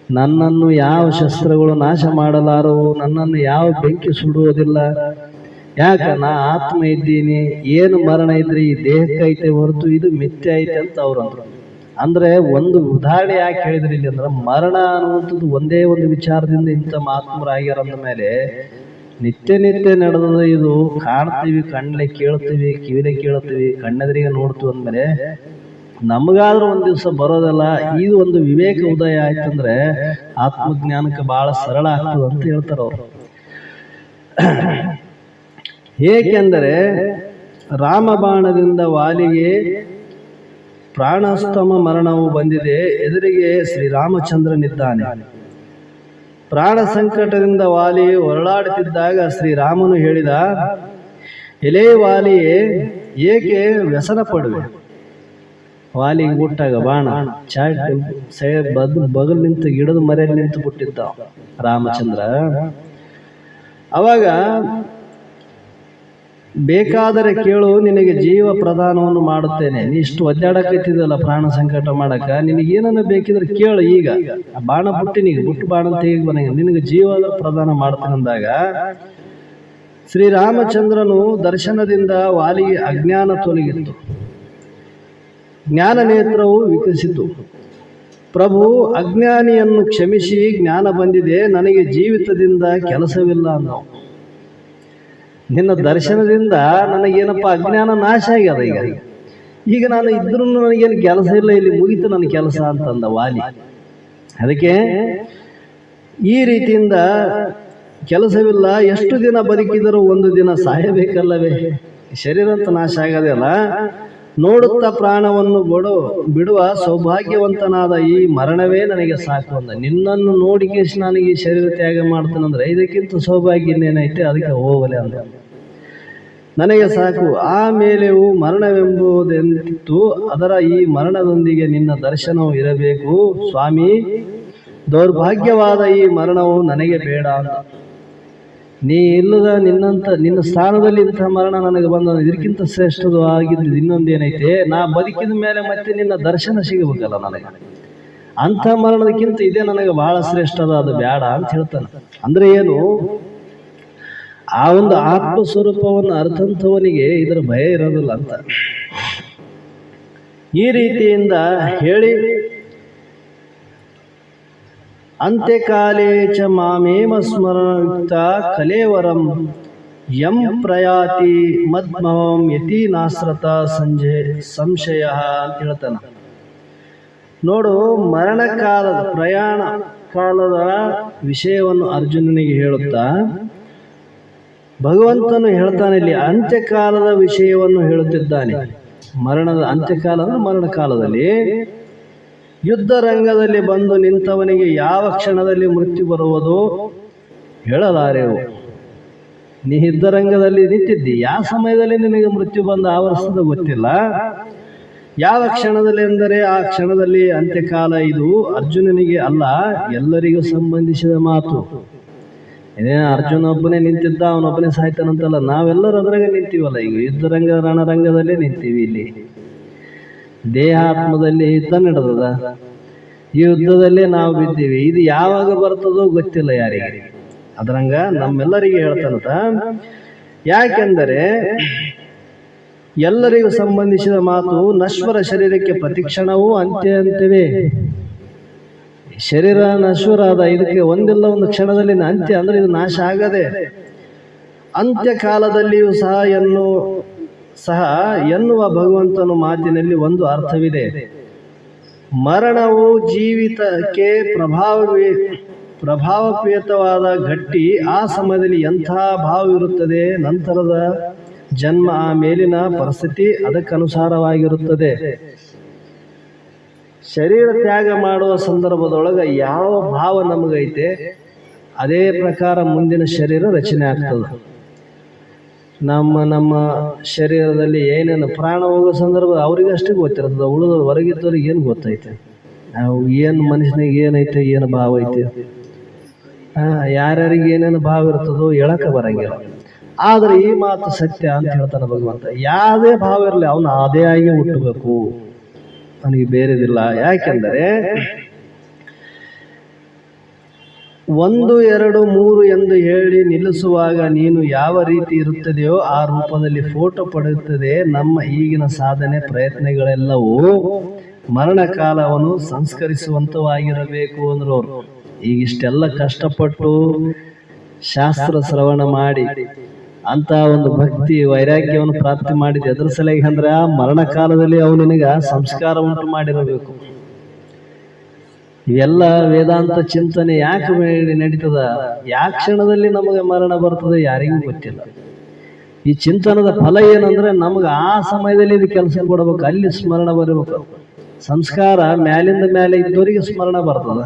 ನನ್ನನ್ನು ಯಾವ ಶಸ್ತ್ರಗಳು ನಾಶ ಮಾಡಲಾರವು, ನನ್ನನ್ನು ಯಾವ ಬೆಂಕಿ ಸುಡುವುದಿಲ್ಲ. ಯಾಕ? ನಾ ಆತ್ಮ ಇದ್ದೀನಿ. ಏನು ಮರಣ ಇದ್ರಿ ಈ ದೇಹಕ್ಕೈತೆ ಹೊರತು ಇದು ಮಿಥ್ಯೆ ಐತೆ ಅಂತ ಅವ್ರು ಅಂದ್ರು. ಅಂದ್ರೆ ಒಂದು ಉದಾಹರಣೆ ಯಾಕೆ ಹೇಳಿದ್ರಿ ಇಲ್ಲಿ ಅಂದ್ರೆ, ಮರಣ ಅನ್ನುವಂಥದ್ದು ಒಂದೇ ಒಂದು ವಿಚಾರದಿಂದ ಇಂಥ ಮಹಾತ್ಮರಾಗ್ಯಾರ ಅಂದ ಮೇಲೆ ನಿತ್ಯ ನಿತ್ಯ ನಡೆದ ಇದು ಕಾಣ್ತೀವಿ, ಕಣ್ಣಲೆ ಕೇಳ್ತೀವಿ, ಕಿವಿಲೆ ಕೇಳ್ತೀವಿ, ಕಣ್ಣೆದರಿಗೆ ನೋಡ್ತೀವಿ ಅಂದಮೇಲೆ ನಮಗಾದ್ರೂ ಒಂದ್ ದಿವಸ ಬರೋದಲ್ಲ. ಇದು ಒಂದು ವಿವೇಕ ಉದಯ ಆಯ್ತಂದ್ರೆ ಆತ್ಮಜ್ಞಾನಕ್ಕೆ ಬಹಳ ಸರಳ ಆಗ್ತದೆ ಅಂತ ಹೇಳ್ತಾರ ಅವರು. ಏಕೆಂದರೆ ರಾಮಬಾಣದಿಂದ ವಾಲಿಗೆ ಪ್ರಾಣಸ್ತಮ ಮರಣವು ಬಂದಿದೆ. ಎದುರಿಗೆ ಶ್ರೀರಾಮಚಂದ್ರನಿದ್ದಾನೆ. ಪ್ರಾಣ ಸಂಕಟದಿಂದ ವಾಲಿ ಹೊರಳಾಡುತ್ತಿದ್ದಾಗ ಶ್ರೀರಾಮನು ಹೇಳಿದ, ಎಲೇ ವಾಲಿಯೇ, ಏಕೆ ವ್ಯಸನ ಪಡುವೆ? ವಾಲಿಗೆ ಬಿಟ್ಟಾಗ ಬಾಣ ಬಗಲ್ ನಿಂತು ಗಿಡದ ಮರೆಯಲ್ಲಿ ನಿಂತು ಬಿಟ್ಟಿದ್ದ ರಾಮಚಂದ್ರ. ಅವಾಗ ಬೇಕಾದರೆ ಕೇಳು, ನಿನಗೆ ಜೀವ ಪ್ರದಾನವನ್ನು ಮಾಡುತ್ತೇನೆ. ನೀ ಇಷ್ಟು ಒದ್ದಾಡಕತ್ತಿದ್ದಲ್ಲ ಪ್ರಾಣ ಸಂಕಟ ಮಾಡಕ, ನಿನಗೇನನ್ನ ಬೇಕಿದ್ರೆ ಕೇಳು. ಈಗ ಬಾಣ ಬಿಟ್ಟಿನೀಗ ಬಿಟ್ಟು ಬಾಣ ಅಂತ ಹೇಗೆ ಬರಂಗ, ನಿನಗೆ ಜೀವ ಪ್ರದಾನ ಮಾಡ್ತೇನೆ ಅಂದಾಗ ಶ್ರೀರಾಮಚಂದ್ರನು ದರ್ಶನದಿಂದ ವಾಲಿಗೆ ಅಜ್ಞಾನ ತೊಲಗಿತ್ತು, ಜ್ಞಾನ ನೇತ್ರವು ವಿಕಸಿತು. ಪ್ರಭು, ಅಜ್ಞಾನಿಯನ್ನು ಕ್ಷಮಿಸಿ, ಜ್ಞಾನ ಬಂದಿದೆ, ನನಗೆ ಜೀವಿತದಿಂದ ಕೆಲಸವಿಲ್ಲ ಅನ್ನೋ. ನಿನ್ನ ದರ್ಶನದಿಂದ ನನಗೇನಪ್ಪ ಅಜ್ಞಾನ ನಾಶ ಆಗ್ಯದ. ಈಗ ನಾನು ಇದ್ರೂ ನನಗೇನು ಕೆಲಸ ಇಲ್ಲ, ಇಲ್ಲಿ ಮುಗಿತು ನನ್ನ ಕೆಲಸ ಅಂತಂದ ವಾಲಿ. ಅದಕ್ಕೆ ಈ ರೀತಿಯಿಂದ ಕೆಲಸವಿಲ್ಲ, ಎಷ್ಟು ದಿನ ಬದುಕಿದರೂ ಒಂದು ದಿನ ಸಾಯಬೇಕಲ್ಲವೇ? ಶರೀರ ಅಂತ ನಾಶ ಆಗದೆ ಅಲ್ಲ. ನೋಡುತ್ತಾ ಪ್ರಾಣವನ್ನು ಬಿಡುವ ಸೌಭಾಗ್ಯವಂತನಾದ ಈ ಮರಣವೇ ನನಗೆ ಸಾಕು ಅಂದ. ನಿನ್ನನ್ನು ನೋಡಿಕೇಶ್ ನನಗೆ ಈ ಶರೀರ ತ್ಯಾಗ ಮಾಡ್ತಾನಂದ್ರೆ ಇದಕ್ಕಿಂತ ಸೌಭಾಗ್ಯ ಇನ್ನೇನೈತೆ, ಅದಕ್ಕೆ ಹೋಗಲೆ ಅಂದ. ನನಗೆ ಸಾಕು. ಆಮೇಲೆಯೂ ಮರಣವೆಂಬುದೆಂತಿತ್ತು, ಅದರ ಈ ಮರಣದೊಂದಿಗೆ ನಿನ್ನ ದರ್ಶನವು ಇರಬೇಕು ಸ್ವಾಮಿ. ದೌರ್ಭಾಗ್ಯವಾದ ಈ ಮರಣವು ನನಗೆ ಬೇಡ ಅಂತ. ನೀ ಇಲ್ಲದ ನಿನ್ನ ಸ್ಥಾನದಲ್ಲಿ ಇಂಥ ಮರಣ ನನಗೆ ಬಂದ, ಇದಕ್ಕಿಂತ ಶ್ರೇಷ್ಠದು ಆಗಿದ್ದು ಇನ್ನೊಂದೇನೈತೆ? ನಾ ಬದುಕಿದ ಮೇಲೆ ಮತ್ತೆ ನಿನ್ನ ದರ್ಶನ ಸಿಗಬೇಕಲ್ಲ ನನಗೆ. ಅಂಥ ಮರಣದಕ್ಕಿಂತ ಇದೇ ನನಗೆ ಬಹಳ ಶ್ರೇಷ್ಠದ, ಅದು ಬೇಡ ಅಂತ ಹೇಳ್ತಾನೆ. ಅಂದ್ರೆ ಏನು? ಆ ಒಂದು ಆತ್ಮಸ್ವರೂಪವನ್ನು ಅರ್ಥಂಥವನಿಗೆ ಇದರ ಭಯ ಇರೋದಿಲ್ಲ ಅಂತ. ಈ ರೀತಿಯಿಂದ ಹೇಳಿ ಅಂತ್ಯಕಾಲೇ ಚ ಮಾಮೇಮ ಸ್ಮರಣಯುಕ್ತ ಕಲೇವರಂ ಯಂ ಪ್ರಯಾತಿ ಮದ್ಮವಂ ಯತಿ ನಾಸ್ರತ ಸಂಶಯ ಅಂತ ಹೇಳ್ತಾನ. ನೋಡು, ಮರಣ ಕಾಲದ ಪ್ರಯಾಣ ಕಾಲದ ವಿಷಯವನ್ನು ಅರ್ಜುನನಿಗೆ ಹೇಳುತ್ತಾ ಭಗವಂತನು ಹೇಳ್ತಾನೆ ಇಲ್ಲಿ ಅಂತ್ಯಕಾಲದ ವಿಷಯವನ್ನು ಹೇಳುತ್ತಿದ್ದಾನೆ. ಮರಣದ ಅಂತ್ಯಕಾಲ ಅಂದ್ರೆ ಮರಣ ಕಾಲದಲ್ಲಿ ಯುದ್ಧ ರಂಗದಲ್ಲಿ ಬಂದು ನಿಂತವನಿಗೆ ಯಾವ ಕ್ಷಣದಲ್ಲಿ ಮೃತ್ಯು ಬರುವುದೋ ಹೇಳಲಾರೆವು. ನೀ ಯುದ್ಧ ರಂಗದಲ್ಲಿ ನಿಂತಿದ್ದಿ, ಯಾವ ಸಮಯದಲ್ಲಿ ನಿನಗೆ ಮೃತ್ಯು ಬಂದು ಆವರಿಸೋದು ಗೊತ್ತಿಲ್ಲ. ಯಾವ ಕ್ಷಣದಲ್ಲಿ ಎಂದರೆ ಆ ಕ್ಷಣದಲ್ಲಿ ಅಂತ್ಯಕಾಲ. ಇದು ಅರ್ಜುನನಿಗೆ ಅಲ್ಲ, ಎಲ್ಲರಿಗೂ ಸಂಬಂಧಿಸಿದ ಮಾತು. ಇದೇ ಅರ್ಜುನ ಒಬ್ಬನೇ ನಿಂತಿದ್ದ, ಅವನೊಬ್ಬನೇ ಸಾಯ್ತಾನಂತಲ್ಲ, ನಾವೆಲ್ಲರೂ ಅದ್ರಾಗ ನಿಂತೀವಲ್ಲ. ಈಗ ಯುದ್ಧರಂಗ ರಣರಂಗದಲ್ಲೇ ನಿಂತೀವಿ. ಇಲ್ಲಿ ದೇಹಾತ್ಮದಲ್ಲಿ ಯುದ್ಧ ನಡೆದದ, ಈ ಯುದ್ಧದಲ್ಲೇ ನಾವು ಬಿದ್ದೀವಿ. ಇದು ಯಾವಾಗ ಬರ್ತದೋ ಗೊತ್ತಿಲ್ಲ ಯಾರಿಗೆ. ಅದ್ರಂಗ ನಮ್ಮೆಲ್ಲರಿಗೆ ಹೇಳ್ತಾನಂತ. ಯಾಕೆಂದರೆ ಎಲ್ಲರಿಗೂ ಸಂಬಂಧಿಸಿದ ಮಾತು. ನಶ್ವರ ಶರೀರಕ್ಕೆ ಪ್ರತಿಕ್ಷಣವೂ ಅಂತ್ಯವೇ. ಶರೀರ ನಶ್ವರ ಅದ, ಇದಕ್ಕೆ ಒಂದಿಲ್ಲ ಒಂದು ಕ್ಷಣದಲ್ಲಿ ಅಂತ್ಯ, ಅಂದ್ರೆ ಇದು ನಾಶ ಆಗದೆ. ಅಂತ್ಯಕಾಲದಲ್ಲಿಯೂ ಸಹ ಎನ್ನುವ ಭಗವಂತನ ಮಾತಿನಲ್ಲಿ ಒಂದು ಅರ್ಥವಿದೆ. ಮರಣವು ಜೀವಿತಕ್ಕೆ ಪ್ರಭಾವಪೀತವಾದ ಗಟ್ಟಿ. ಆ ಸಮಯದಲ್ಲಿ ಎಂಥ ಭಾವವಿರುತ್ತದೆ. ನಂತರದ ಜನ್ಮ, ಆ ಮೇಲಿನ ಪರಿಸ್ಥಿತಿ ಅದಕ್ಕನುಸಾರವಾಗಿರುತ್ತದೆ. ಶರೀರ ತ್ಯಾಗ ಮಾಡುವ ಸಂದರ್ಭದೊಳಗೆ ಯಾವ ಭಾವ ನಮಗೈತೆ ಅದೇ ಪ್ರಕಾರ ಮುಂದಿನ ಶರೀರ ರಚನೆ ಆಗ್ತದೆ. ನಮ್ಮ ಶರೀರದಲ್ಲಿ ಏನೇನು ಪ್ರಾಣ ಹೋಗೋ ಸಂದರ್ಭ ಅವ್ರಿಗಷ್ಟೇ ಗೊತ್ತಿರ್ತದೆ. ಉಳಿದವ್ರು ಹೊರಗಿದ್ದವ್ರಿಗೆ ಏನು ಗೊತ್ತೈತೆ, ನಾವು ಏನು ಮನುಷ್ಯನಿಗೆ ಏನೈತೆ, ಏನು ಭಾವ ಐತೆ, ಯಾರ್ಯಾರಿಗೆ ಏನೇನು ಭಾವ ಇರ್ತದೋ ಹೇಳಕ್ಕೆ ಬರಂಗಿಲ್ಲ. ಆದ್ರೆ ಈ ಮಾತು ಸತ್ಯ ಅಂತ ಹೇಳ್ತಾನೆ ಭಗವಂತ. ಯಾವುದೇ ಭಾವ ಇರಲಿ, ಅವನು ಅದೇ ಆಗಿ ಹುಟ್ಟಬೇಕು, ಅವನಿಗೆ ಬೇರೆದಿಲ್ಲ. ಯಾಕೆಂದರೆ 1, 2, 3 ಎಂದು ಹೇಳಿ ನಿಲ್ಲಿಸುವಾಗ ನೀನು ಯಾವ ರೀತಿ ಇರುತ್ತದೆಯೋ ಆ ರೂಪದಲ್ಲಿ ಫೋಟೋ ಪಡೆಯುತ್ತದೆ. ನಮ್ಮ ಈಗಿನ ಸಾಧನೆ ಪ್ರಯತ್ನಗಳೆಲ್ಲವೂ ಮರಣಕಾಲವನ್ನು ಸಂಸ್ಕರಿಸುವಂತವಾಗಿರಬೇಕು ಅಂದ್ರು ಅವರು. ಈಗ ಇಷ್ಟೆಲ್ಲ ಕಷ್ಟಪಟ್ಟು ಶಾಸ್ತ್ರ ಶ್ರವಣ ಮಾಡಿ ಅಂತ ಒಂದು ಭಕ್ತಿ ವೈರಾಗ್ಯವನ್ನು ಪ್ರಾಪ್ತಿ ಮಾಡಿದೆ. ಎದ್ರ ಸಲಹೆ ಅಂದ್ರೆ ಮರಣ ಕಾಲದಲ್ಲಿ ಅವನಿಗೆ ಸಂಸ್ಕಾರ ಉಂಟು ಮಾಡಿರಬೇಕು. ಇವೆಲ್ಲ ವೇದಾಂತ ಚಿಂತನೆ ಯಾಕೆ ನಡೀತದ, ಯಾವ ಕ್ಷಣದಲ್ಲಿ ನಮಗೆ ಮರಣ ಬರ್ತದೆ ಯಾರಿಗೂ ಗೊತ್ತಿಲ್ಲ. ಈ ಚಿಂತನದ ಫಲ ಏನಂದ್ರೆ ನಮಗೆ ಆ ಸಮಯದಲ್ಲಿ ಇದು ಕೆಲಸ ಕೊಡಬೇಕು, ಅಲ್ಲಿ ಸ್ಮರಣ ಬರಬೇಕು. ಸಂಸ್ಕಾರ ಮ್ಯಾಲಿಂದ ಮೇಲೆ ಇದ್ದವರಿಗೆ ಸ್ಮರಣ ಬರ್ತದ.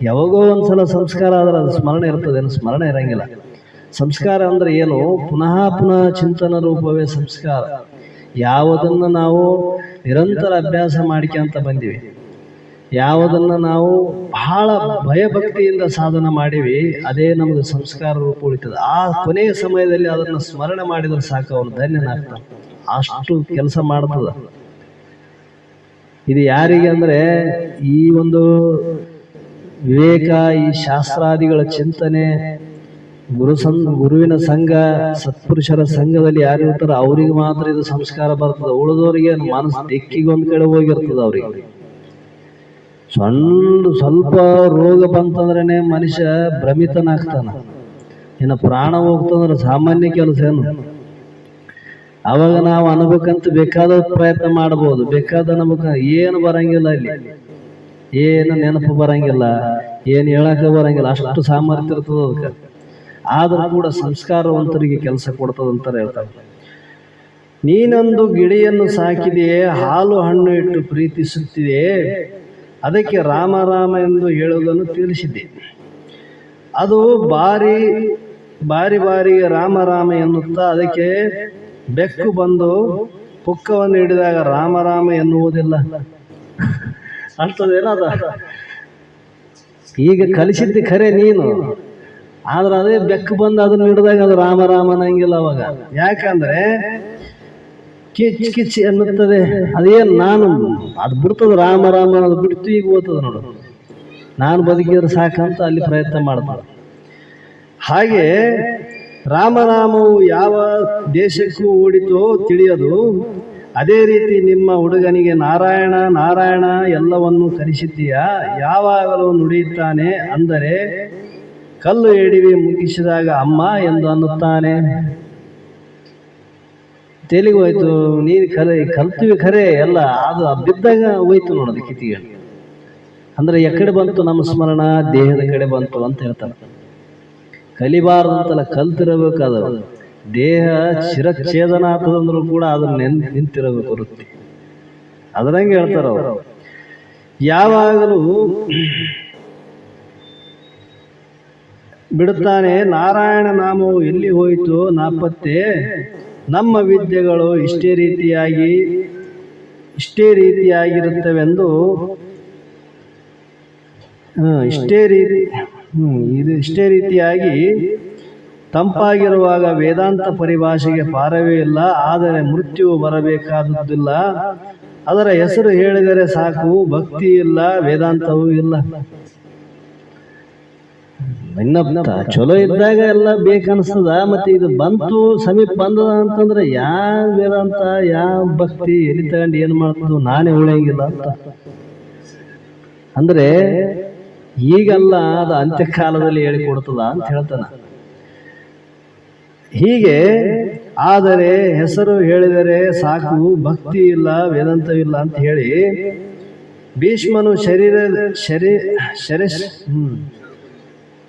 ಯಾವಾಗೋ ಒಂದ್ಸಲ ಸಂಸ್ಕಾರ ಆದ್ರೆ ಅದು ಸ್ಮರಣ ಇರ್ತದೆ, ಸ್ಮರಣ ಇರಂಗಿಲ್ಲ. ಸಂಸ್ಕಾರ ಅಂದ್ರೆ ಏನು? ಪುನಃ ಚಿಂತನ ರೂಪವೇ ಸಂಸ್ಕಾರ. ಯಾವುದನ್ನು ನಾವು ನಿರಂತರ ಅಭ್ಯಾಸ ಮಾಡಿಕೊಂತ ಬಂದಿವಿ, ಯಾವುದನ್ನ ನಾವು ಬಹಳ ಭಯಭಕ್ತಿಯಿಂದ ಸಾಧನ ಮಾಡಿವಿ, ಅದೇ ನಮಗೆ ಸಂಸ್ಕಾರ ರೂಪ ಉಳಿತದೆ. ಆ ಕೊನೆಯ ಸಮಯದಲ್ಲಿ ಅದನ್ನು ಸ್ಮರಣೆ ಮಾಡಿದ್ರೆ ಸಾಕು, ಅವನು ಧನ್ಯನಾಗ್ತಾನೆ. ಅಷ್ಟು ಕೆಲಸ ಮಾಡ್ತದ. ಇದು ಯಾರಿಗೆ ಅಂದ್ರೆ ಈ ಒಂದು ವಿವೇಕ, ಈ ಶಾಸ್ತ್ರಾದಿಗಳ ಚಿಂತನೆ, ಗುರುವಿನ ಸಂಘ, ಸತ್ಪುರುಷರ ಸಂಘದಲ್ಲಿ ಯಾರು ಇರ್ತಾರ ಅವ್ರಿಗೆ ಮಾತ್ರ ಇದು ಸಂಸ್ಕಾರ ಬರ್ತದೆ. ಉಳಿದವರಿಗೆ ಮನಸ್ಸು ದಿಕ್ಕಿಗೆ ಒಂದ್ ಕಡೆ ಹೋಗಿರ್ತದ. ಅವ್ರಿಗೆ ಸ್ವಲ್ಪ ರೋಗ ಬಂತಂದ್ರೇನೆ ಮನುಷ್ಯ ಭ್ರಮಿತನಾಗ್ತಾನ. ಇನ್ನು ಪ್ರಾಣ ಹೋಗ್ತಂದ್ರೆ ಸಾಮಾನ್ಯ ಕೆಲಸ ಏನು? ಅವಾಗ ನಾವು ಅನ್ಬೇಕಂತ ಬೇಕಾದ ಪ್ರಯತ್ನ ಮಾಡ್ಬೋದು, ಬೇಕಾದ ಅನ್ಬೇಕ, ಏನು ಬರಂಗಿಲ್ಲ, ಇಲ್ಲಿ ಏನು ನೆನಪು ಬರಂಗಿಲ್ಲ, ಏನು ಹೇಳಕ ಬರಂಗಿಲ್ಲ, ಅಷ್ಟು ಸಾಮರ್ಥ್ಯ ಇರ್ತದ ಅದಕ್ಕೆ. ಆದ್ರೂ ಕೂಡ ಸಂಸ್ಕಾರವಂತರಿಗೆ ಕೆಲಸ ಕೊಡ್ತದಂತಾರೆ ಹೇಳ್ತಾರೆ. ನೀನೊಂದು ಗಿಳಿಯನ್ನು ಸಾಕಿದೆಯೇ, ಹಾಲು ಹಣ್ಣು ಇಟ್ಟು ಪ್ರೀತಿಸುತ್ತಿದೆಯೇ, ಅದಕ್ಕೆ ರಾಮ ರಾಮ ಎಂದು ಹೇಳುವುದನ್ನು ತಿಳಿಸಿದ್ದೆ. ಅದು ಬಾರಿ ರಾಮ ರಾಮ ಎನ್ನುತ್ತಾ ಅದಕ್ಕೆ ಬೆಕ್ಕು ಬಂದು ಪುಕ್ಕವನ್ನು ಹಿಡಿದಾಗ ರಾಮ ರಾಮ ಎನ್ನುವುದಿಲ್ಲ ಅಂತದೇನದ. ಈಗ ಕಲಿಸಿದ್ದಿ ಖರೆ ನೀನು, ಆದ್ರೆ ಅದೇ ಬೆಕ್ಕು ಬಂದು ಅದನ್ನ ಹಿಡಿದಾಗ ಅದು ರಾಮ ರಾಮ ಅನ್ನಂಗಿಲ್ಲ ಅವಾಗ. ಯಾಕಂದ್ರೆ ಕಿಚ್ ಅನ್ನುತ್ತದೆ. ಅದೇನು ನಾನು ಅದು ಬಿಡ್ತದ, ರಾಮ ರಾಮ ಅದು ಬಿಡ್ತು, ಈಗ ಓದ್ತದ ನೋಡು, ನಾನು ಬದುಕಿದ್ರೆ ಸಾಕಂತ ಅಲ್ಲಿ ಪ್ರಯತ್ನ ಮಾಡ್ತಾರೆ. ಹಾಗೆ ರಾಮನಾಮವು ಯಾವ ದೇಶಕ್ಕೂ ಓಡಿತೋ ತಿಳಿಯದು. ಅದೇ ರೀತಿ ನಿಮ್ಮ ಹುಡುಗನಿಗೆ ನಾರಾಯಣ ನಾರಾಯಣ ಎಲ್ಲವನ್ನೂ ಕಲಿಸಿದ್ದೀಯಾ. ಯಾವಾಗಲೂ ನುಡಿಯುತ್ತಾನೆ, ಅಂದರೆ ಕಲ್ಲು ಎಡಿವಿ ಮುಗಿಸಿದಾಗ ಅಮ್ಮ ಎಂದು ಅನ್ನುತ್ತಾನೆ. ತೆಲಿಗೆ ಹೋಯ್ತು, ನೀನು ಕಲ್ತೀವಿ ಖರೆ ಎಲ್ಲ, ಅದು ಬಿದ್ದಾಗ ಹೋಯ್ತು ನೋಡೋದು ಕಿತಿಗೆ. ಅಂದ್ರೆ ಎಕಡೆ ಬಂತು ನಮ್ಮ ಸ್ಮರಣ, ದೇಹದ ಕಡೆ ಬಂತು ಅಂತ ಹೇಳ್ತಾರೆ. ಕಲಿಬಾರ್ದು ಅಂತಲ್ಲ, ಕಲ್ತಿರಬೇಕಾದ. ದೇಹ ಶಿರಚ್ಛೇದನ ಆಗ್ತದಂದ್ರೂ ಕೂಡ ಅದನ್ನ ನಿಂತಿರಬೇಕು ವೃತ್ತಿ. ಅದರಂಗೆ ಹೇಳ್ತಾರ ಅವರು. ಯಾವಾಗಲೂ ಬಿಡುತ್ತಾನೆ ನಾರಾಯಣ ನಾಮವು ಎಲ್ಲಿ ಹೋಯಿತು ನಾಪತ್ತೆ, ನಮ್ಮ ವಿದ್ಯೆಗಳು ಇಷ್ಟೇ ರೀತಿಯಾಗಿರುತ್ತವೆಂದು ಇಷ್ಟೇ ರೀತಿಯಾಗಿ ತಂಪಾಗಿರುವಾಗ ವೇದಾಂತ ಪರಿಭಾಷೆಗೆ ಪಾರವೇ ಇಲ್ಲ. ಆದರೆ ಮೃತ್ಯುವು ಬರಬೇಕಾದುದಿಲ್ಲ. ಅದರ ಹೆಸರು ಹೇಳಿದರೆ ಸಾಕು, ಭಕ್ತಿ ಇಲ್ಲ, ವೇದಾಂತವೂ ಇಲ್ಲ. ಇನ್ನೊಬ್ಬ ಚಲೋ ಇದ್ದಾಗ ಎಲ್ಲ ಬೇಕನ್ಸ್ತದ, ಮತ್ತೆ ಇದು ಬಂತು ಸಮೀಪ ಬಂದದ ಅಂತಂದ್ರೆ ಯಾವ ವೇದಾಂತ ಯಾವ ಭಕ್ತಿ ಎಲ್ಲಿ ತಗೊಂಡು ಏನ್ ಮಾಡ್ತದ ನಾನೇ ಉಳಿಯಂಗಿಲ್ಲ ಅಂತ. ಅಂದ್ರೆ ಈಗಲ್ಲ, ಅದು ಅಂತ್ಯಕಾಲದಲ್ಲಿ ಹೇಳಿಕೊಡ್ತದ ಅಂತ ಹೇಳ್ತಾನ. ಹೀಗೆ ಆದರೆ ಹೆಸರು ಹೇಳಿದರೆ ಸಾಕು, ಭಕ್ತಿ ಇಲ್ಲ, ವೇದಾಂತವಿಲ್ಲ ಅಂತ ಹೇಳಿ ಭೀಷ್ಮನು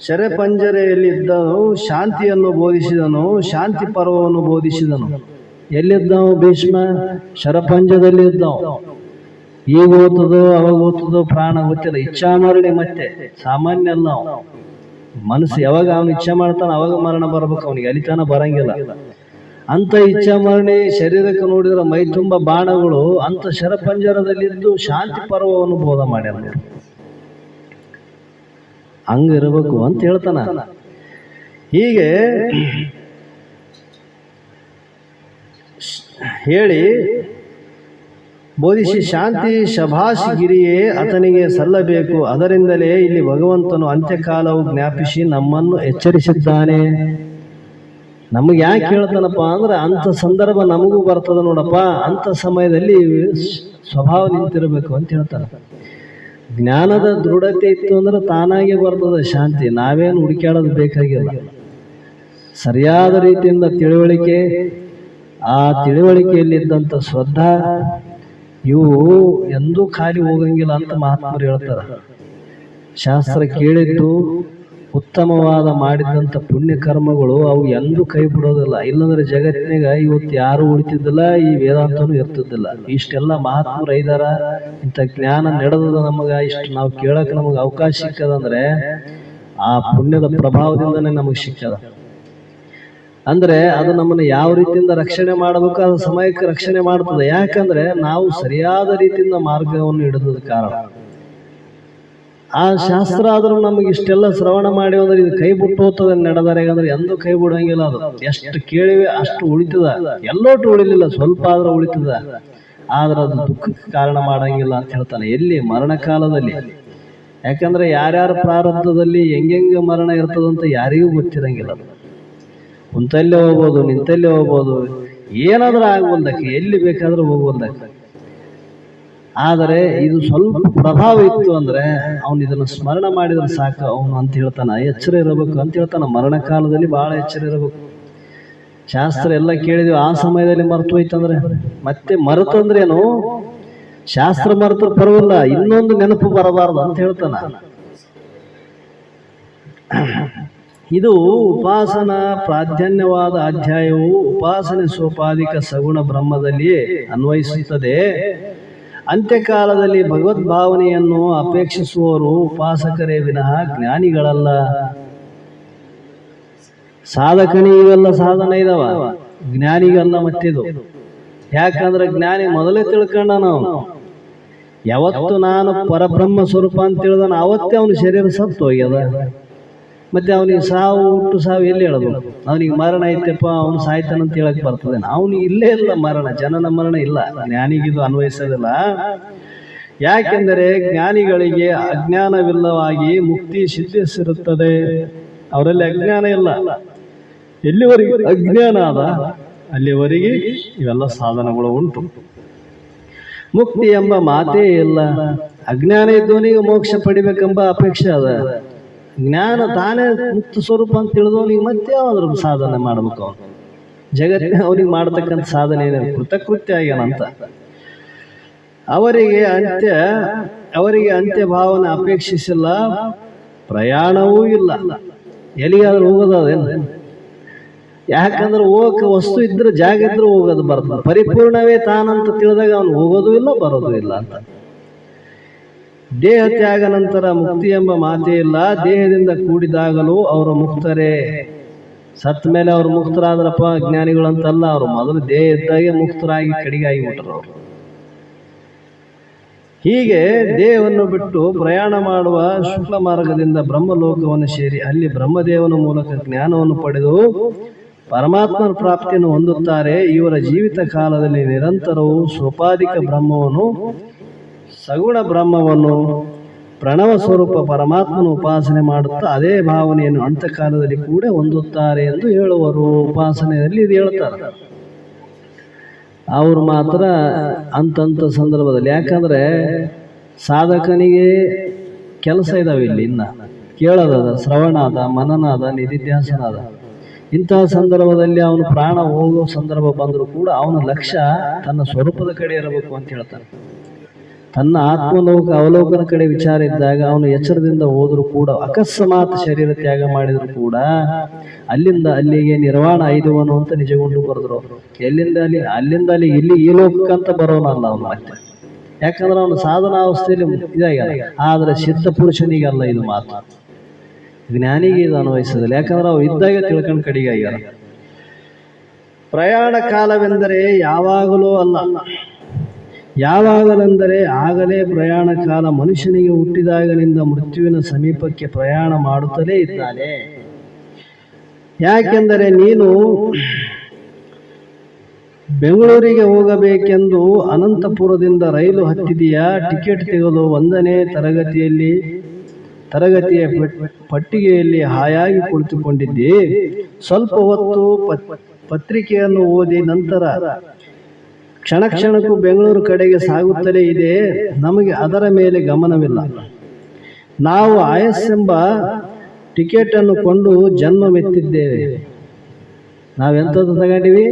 ಶರಪಂಜರೆಯಲ್ಲಿದ್ದನು, ಶಾಂತಿಯನ್ನು ಬೋಧಿಸಿದನು, ಶಾಂತಿ ಪರ್ವವನ್ನು ಬೋಧಿಸಿದನು. ಎಲ್ಲಿದ್ದವು ಭೀಷ್ಮ? ಶರಪಂಜದಲ್ಲಿ ಇದ್ದವು. ಈಗ ಓದ್ತದೋ ಅವಾಗ ಓದ್ತದೋ ಪ್ರಾಣ ಗೊತ್ತಿಲ್ಲ. ಇಚ್ಛಾಮರಣಿ ಮತ್ತೆ ಸಾಮಾನ್ಯ ಅಲ್ಲ. ಮನಸ್ಸು ಯಾವಾಗ ಅವನು ಇಚ್ಛೆ ಮಾಡ್ತಾನ ಅವಾಗ ಮರಣ ಬರ್ಬೇಕು, ಅವನಿಗೆ ಅಲಿತಾನ ಬರಂಗಿಲ್ಲ. ಅಂತ ಇಚ್ಛಾಮರಣಿ ಶರೀರಕ್ಕೆ ನೋಡಿದ್ರೆ ಮೈ ತುಂಬ ಬಾಣಗಳು. ಅಂತ ಶರಪಂಜರದಲ್ಲಿದ್ದು ಶಾಂತಿ ಪರ್ವವನ್ನು ಬೋಧ ಮಾಡ್ಯಾರ. ಹಂಗಿರ್ಬೇಕು ಅಂತ ಹೇಳ್ತಾನ. ಹೀಗೆ ಹೇಳಿ ಬೋಧಿಸಿ ಶಾಂತಿ ಶಭಾಷ್ ಗಿರಿಯೇ ಆತನಿಗೆ ಸಲ್ಲಬೇಕು. ಅದರಿಂದಲೇ ಇಲ್ಲಿ ಭಗವಂತನು ಅಂತ್ಯಕಾಲವು ಜ್ಞಾಪಿಸಿ ನಮ್ಮನ್ನು ಎಚ್ಚರಿಸಿದ್ದಾನೆ. ನಮಗೆ ಯಾಕೆ ಹೇಳ್ತಾನಪ್ಪ ಅಂದ್ರೆ ಅಂಥ ಸಂದರ್ಭ ನಮಗೂ ಬರ್ತದ ನೋಡಪ್ಪ, ಅಂಥ ಸಮಯದಲ್ಲಿ ಸ್ವಭಾವ ನಿಂತಿರಬೇಕು ಅಂತ ಹೇಳ್ತಾನೆ. ಜ್ಞಾನದ ದೃಢತೆ ಇತ್ತು ಅಂದ್ರೆ ತಾನಾಗೆ ಬರ್ತದೆ ಶಾಂತಿ. ನಾವೇನು ಹುಡುಕ್ಯಾಡೋದು ಬೇಕಾಗಿಲ್ಲ. ಸರಿಯಾದ ರೀತಿಯಿಂದ ತಿಳುವಳಿಕೆ, ಆ ತಿಳುವಳಿಕೆಯಲ್ಲಿದ್ದಂಥ ಶ್ರದ್ಧಾ ಇವು ಎಂದೂ ಖಾಲಿ ಹೋಗಂಗಿಲ್ಲ ಅಂತ ಮಹಾತ್ಮರು ಹೇಳ್ತಾರೆ. ಶಾಸ್ತ್ರ ಕೇಳಿದ್ದು ಉತ್ತಮವಾದ ಮಾಡಿದಂಥ ಪುಣ್ಯ ಕರ್ಮಗಳು ಅವು ಎಂದೂ ಕೈ ಬಿಡೋದಿಲ್ಲ. ಇಲ್ಲಂದ್ರೆ ಜಗತ್ತಿನಾಗ ಇವತ್ತು ಯಾರು ಉಳಿತಿದ್ದಿಲ್ಲ, ಈ ವೇದಾಂತನೂ ಇರ್ತಿದ್ದಿಲ್ಲ. ಇಷ್ಟೆಲ್ಲ ಮಹಾತ್ಮರು ಐದಾರ, ಇಂಥ ಜ್ಞಾನ ನಡೆದದ ನಮಗ, ಇಷ್ಟು ನಾವು ಕೇಳಕ್ಕೆ ನಮಗೆ ಅವಕಾಶ ಸಿಕ್ಕದಂದ್ರೆ ಆ ಪುಣ್ಯದ ಪ್ರಭಾವದಿಂದನೇ ನಮಗೆ ಸಿಕ್ಕದ. ಅಂದ್ರೆ ಅದು ನಮ್ಮನ್ನು ಯಾವ ರೀತಿಯಿಂದ ರಕ್ಷಣೆ ಮಾಡಬೇಕು, ಅದು ಸಮಯಕ್ಕೆ ರಕ್ಷಣೆ ಮಾಡ್ತದೆ. ಯಾಕಂದ್ರೆ ನಾವು ಸರಿಯಾದ ರೀತಿಯಿಂದ ಮಾರ್ಗವನ್ನು ಹಿಡಿದ ಕಾರಣ. ಆ ಶಾಸ್ತ್ರ ಆದ್ರೂ ನಮಗೆ ಇಷ್ಟೆಲ್ಲ ಶ್ರವಣ ಮಾಡಿ ಅಂದ್ರೆ ಇದು ಕೈ ಬಿಟ್ಟು ಹೋಗ್ತದೆ ನಡೆದಾರೆ ಅಂದ್ರೆ ಎಂದೂ ಕೈ ಬಿಡಂಗಿಲ್ಲ. ಅದು ಎಷ್ಟು ಕೇಳಿವೆ ಅಷ್ಟು ಉಳಿತದ, ಎಲ್ಲೋಟು ಉಳಿಲಿಲ್ಲ, ಸ್ವಲ್ಪ ಆದ್ರೂ ಉಳಿತದ. ಆದ್ರೆ ಅದು ದುಃಖಕ್ಕೆ ಕಾರಣ ಮಾಡಂಗಿಲ್ಲ ಅಂತ ಹೇಳ್ತಾನೆ. ಎಲ್ಲಿ? ಮರಣ ಕಾಲದಲ್ಲಿ. ಯಾಕಂದ್ರೆ ಯಾರ್ಯಾರ ಪ್ರಾರಬ್ಧದಲ್ಲಿ ಹೆಂಗೆಂಗೆ ಮರಣ ಇರ್ತದಂತ ಯಾರಿಗೂ ಗೊತ್ತಿರಂಗಿಲ್ಲ. ಕುಂತಲ್ಲೇ ಹೋಗ್ಬೋದು, ನಿಂತಲ್ಲೇ ಹೋಗ್ಬೋದು, ಏನಾದ್ರೂ ಆಗ್ಬೋದಕ್ಕೆ, ಎಲ್ಲಿ ಬೇಕಾದ್ರೂ ಹೋಗ್ಬೋದಕ್ಕೆ. ಆದರೆ ಇದು ಸ್ವಲ್ಪ ಪ್ರಭಾವ ಇತ್ತು ಅಂದ್ರೆ ಅವನು ಇದನ್ನು ಸ್ಮರಣ ಮಾಡಿದ್ರೆ ಸಾಕು ಅವನು ಅಂತ ಹೇಳ್ತಾನ. ಎಚ್ಚರ ಇರಬೇಕು ಅಂತ ಹೇಳ್ತಾನ. ಮರಣ ಕಾಲದಲ್ಲಿ ಬಹಳ ಎಚ್ಚರ ಇರಬೇಕು. ಶಾಸ್ತ್ರ ಎಲ್ಲ ಕೇಳಿದ್ವಿ, ಆ ಸಮಯದಲ್ಲಿ ಮರೆತು ಹೋಯ್ತಂದ್ರೆ ಮತ್ತೆ ಮರೆತಂದ್ರೇನು? ಶಾಸ್ತ್ರ ಮರೆತು ಪರವಲ್ಲ, ಇನ್ನೊಂದು ನೆನಪು ಬರಬಾರದು ಅಂತ ಹೇಳ್ತಾನ. ಇದು ಉಪಾಸನಾ ಪ್ರಾಧಾನ್ಯವಾದ ಅಧ್ಯಾಯವು ಉಪಾಸನೆ ಸೋಪಾದಿಕ ಸಗುಣ ಬ್ರಹ್ಮದಲ್ಲಿಯೇ ಅನ್ವಯಿಸುತ್ತದೆ. ಅಂತ್ಯಕಾಲದಲ್ಲಿ ಭಗವದ್ಭಾವನೆಯನ್ನು ಅಪೇಕ್ಷಿಸುವವರು ಉಪಾಸಕರೇ ವಿನಃ ಜ್ಞಾನಿಗಳಲ್ಲ. ಸಾಧಕನಿಗೆಲ್ಲ ಸಾಧನ ಇದಾವ, ಜ್ಞಾನಿಗಲ್ಲ ಮತ್ತಿದು. ಯಾಕಂದ್ರೆ ಜ್ಞಾನಿ ಮೊದಲೇ ತಿಳ್ಕೊಂಡ, ನಾವು ಯಾವತ್ತು ನಾನು ಪರಬ್ರಹ್ಮ ಸ್ವರೂಪ ಅಂತ ತಿಳಿದಾನ ಅವತ್ತೇ ಅವನ ಶರೀರ ಸತ್ತು ಹೋಗ್ಯದ. ಮತ್ತೆ ಅವನಿಗೆ ಸಾವು ಹುಟ್ಟು ಸಾವು ಎಲ್ಲಿ ಹೇಳೋದು? ಅವನಿಗೆ ಮರಣ ಐತೆಪ್ಪ, ಅವನು ಸಾಯ್ತಾನಂತ ಹೇಳಕ್ ಬರ್ತದೆ? ಅವನಿಗೆ ಇಲ್ಲೇ ಇಲ್ಲ ಮರಣ, ಜನನ ಮರಣ ಇಲ್ಲ. ಜ್ಞಾನಿಗಿದು ಅನ್ವಯಿಸೋದಿಲ್ಲ. ಯಾಕೆಂದರೆ ಜ್ಞಾನಿಗಳಿಗೆ ಅಜ್ಞಾನವಿಲ್ಲವಾಗಿ ಮುಕ್ತಿ ಸಿದ್ಧಿಸಿರುತ್ತದೆ. ಅವರಲ್ಲಿ ಅಜ್ಞಾನ ಇಲ್ಲ. ಎಲ್ಲಿವರೆಗೆ ಅಜ್ಞಾನ ಅದ ಅಲ್ಲಿವರೆಗೆ ಇವೆಲ್ಲ ಸಾಧನಗಳು ಉಂಟು. ಮುಕ್ತಿ ಎಂಬ ಮಾತೇ ಇಲ್ಲ. ಅಜ್ಞಾನ ಇದ್ದವನಿಗೆ ಮೋಕ್ಷ ಪಡಿಬೇಕೆಂಬ ಅಪೇಕ್ಷೆ ಅದ. ಜ್ಞಾನ ತಾನೇ ಮುಕ್ತ ಸ್ವರೂಪ ಅಂತ ತಿಳಿದವನಿಗೆ ಮತ್ತೆ ಯಾವ್ದ್ರ ಸಾಧನೆ ಮಾಡ್ಬೇಕು? ಅವನು ಜಗತ್ತಿನ ಅವನಿಗೆ ಮಾಡತಕ್ಕಂಥ ಸಾಧನೆ ಏನಿದೆ? ಕೃತಕೃತ್ಯ ಆಗ್ಯಾನಂತ. ಅವರಿಗೆ ಅಂತ್ಯ ಭಾವನೆ ಅಪೇಕ್ಷಿಸಿಲ್ಲ, ಪ್ರಯಾಣವೂ ಇಲ್ಲ. ಎಲ್ಲಿಗಾದ್ರೂ ಹೋಗೋದೇನು? ಯಾಕಂದ್ರೆ ಹೋಗಕ್ಕೆ ವಸ್ತು ಇದ್ರೆ ಜಾಗ ಇದ್ರೆ ಹೋಗೋದು ಬರ್ತದೆ. ಪರಿಪೂರ್ಣವೇ ತಾನಂತ ತಿಳಿದಾಗ ಅವನು ಹೋಗೋದು ಇಲ್ಲ ಬರೋದು ಇಲ್ಲ ಅಂತ. ದೇಹ ತ್ಯಾಗ ನಂತರ ಮುಕ್ತಿ ಎಂಬ ಮಾತೇ ಇಲ್ಲ. ದೇಹದಿಂದ ಕೂಡಿದಾಗಲೂ ಅವರು ಮುಕ್ತರೇ. ಸತ್ ಮೇಲೆ ಅವ್ರು ಮುಕ್ತರಾದ್ರಪ್ಪ ಜ್ಞಾನಿಗಳು ಅಂತಲ್ಲ. ಅವರು ಮೊದಲು ದೇಹ ಇದ್ದಾಗೆ ಮುಕ್ತರಾಗಿ ಕಡಿಗಾಗಿ ಬಿಟ್ರು ಅವರು. ಹೀಗೆ ದೇಹವನ್ನು ಬಿಟ್ಟು ಪ್ರಯಾಣ ಮಾಡುವ ಶುಕ್ಲ ಮಾರ್ಗದಿಂದ ಬ್ರಹ್ಮಲೋಕವನ್ನು ಸೇರಿ ಅಲ್ಲಿ ಬ್ರಹ್ಮದೇವನ ಮೂಲಕ ಜ್ಞಾನವನ್ನು ಪಡೆದು ಪರಮಾತ್ಮನ ಪ್ರಾಪ್ತಿಯನ್ನು ಹೊಂದುತ್ತಾರೆ. ಇವರ ಜೀವಿತ ಕಾಲದಲ್ಲಿ ನಿರಂತರವೂ ಸ್ವಪಾದಿಕ ಬ್ರಹ್ಮವನ್ನು, ಸಗುಣ ಬ್ರಹ್ಮವನ್ನು, ಪ್ರಣವ ಸ್ವರೂಪ ಪರಮಾತ್ಮನ ಉಪಾಸನೆ ಮಾಡುತ್ತಾ ಅದೇ ಭಾವನೆಯನ್ನು ಅಂತಕಾಲದಲ್ಲಿ ಕೂಡ ಹೊಂದುತ್ತಾರೆ ಎಂದು ಹೇಳುವರು. ಉಪಾಸನೆಯಲ್ಲಿ ಇದು ಹೇಳ್ತಾರೆ ಅವರು ಮಾತ್ರ ಅಂತಂತ ಸಂದರ್ಭದಲ್ಲಿ. ಯಾಕಂದ್ರೆ ಸಾಧಕನಿಗೆ ಕೆಲಸ ಇದಾವೆ ಇಲ್ಲಿ, ಇನ್ನ ಕೇಳೋದದ, ಶ್ರವಣಾದ, ಮನನಾದ, ನಿಧಿಧ್ಯಾಸನಾದ. ಇಂತಹ ಸಂದರ್ಭದಲ್ಲಿ ಅವನು ಪ್ರಾಣ ಹೋಗೋ ಸಂದರ್ಭ ಬಂದರೂ ಕೂಡ ಅವನ ಲಕ್ಷ್ಯ ತನ್ನ ಸ್ವರೂಪದ ಕಡೆ ಇರಬೇಕು ಅಂತ ಹೇಳ್ತಾನೆ. ತನ್ನ ಆತ್ಮಲೋಕ ಅವಲೋಕನ ಕಡೆ ವಿಚಾರ ಇದ್ದಾಗ ಅವನು ಎಚ್ಚರದಿಂದ ಹೋದರೂ ಕೂಡ ಅಕಸ್ಮಾತ್ ಶರೀರ ತ್ಯಾಗ ಮಾಡಿದ್ರು ಕೂಡ ಅಲ್ಲಿಂದ ಅಲ್ಲಿಗೆ ನಿರ್ವಾಣ ಐದುವನು ಅಂತ ನಿಜಗೊಂಡು ಬರೆದ್ರು. ಎಲ್ಲಿಂದ ಅಲ್ಲಿ, ಅಲ್ಲಿಂದ ಅಲ್ಲಿ, ಇಲ್ಲಿ ಈ ಲೋಕಕ್ಕಂತ ಬರೋನಲ್ಲ ಅವನು ಮತ್ತೆ. ಯಾಕಂದ್ರೆ ಅವನು ಸಾಧನಾವಸ್ಥೆಯಲ್ಲಿ ಇದಾಗ್ಯಾನ. ಆದ್ರೆ ಸಿದ್ಧ ಪುರುಷನಿಗಲ್ಲ ಇದು ಮಾತು, ಜ್ಞಾನಿಗೆ ಇದು ಅನ್ವಯಿಸೋದಿಲ್ಲ. ಯಾಕಂದ್ರೆ ಅವು ಇದ್ದಾಗ ತಿಳ್ಕೊಂಡು ಕಡಿಗೆ ಆಗ್ಯಾರ. ಪ್ರಯಾಣ ಕಾಲವೆಂದರೆ ಯಾವಾಗಲೂ ಅಲ್ಲ, ಯಾವಾಗಲೆಂದರೆ ಆಗಲೇ ಪ್ರಯಾಣ ಕಾಲ. ಮನುಷ್ಯನಿಗೆ ಹುಟ್ಟಿದಾಗಲಿಂದ ಮೃತ್ಯುವಿನ ಸಮೀಪಕ್ಕೆ ಪ್ರಯಾಣ ಮಾಡುತ್ತಲೇ ಇದ್ದಾನೆ. ಯಾಕೆಂದರೆ ನೀನು ಬೆಂಗಳೂರಿಗೆ ಹೋಗಬೇಕೆಂದು ಅನಂತಪುರದಿಂದ ರೈಲು ಹತ್ತಿದೆಯಾ, ಟಿಕೆಟ್ ತೆಗೆದು 1ನೇ ತರಗತಿಯ ಪಟ್ಟಿಗೆಯಲ್ಲಿ ಹಾಯಾಗಿ ಕುಳಿತುಕೊಂಡಿದ್ದೆ. ಸ್ವಲ್ಪ ಹೊತ್ತು ಪತ್ರಿಕೆಯನ್ನು ಓದಿ ನಂತರ ಕ್ಷಣ ಕ್ಷಣಕ್ಕೂ ಬೆಂಗಳೂರು ಕಡೆಗೆ ಸಾಗುತ್ತಲೇ ಇದೆ. ನಮಗೆ ಅದರ ಮೇಲೆ ಗಮನವಿಲ್ಲ. ನಾವು ಆಯಸ್ಸೆಂಬ ಟಿಕೆಟ್ ಅನ್ನು ಕೊಂಡು ಜನ್ಮವೆತ್ತಿದ್ದೇವೆ. ನಾವೆಂಥದ್ದು ತಗೊಂಡಿವಿ?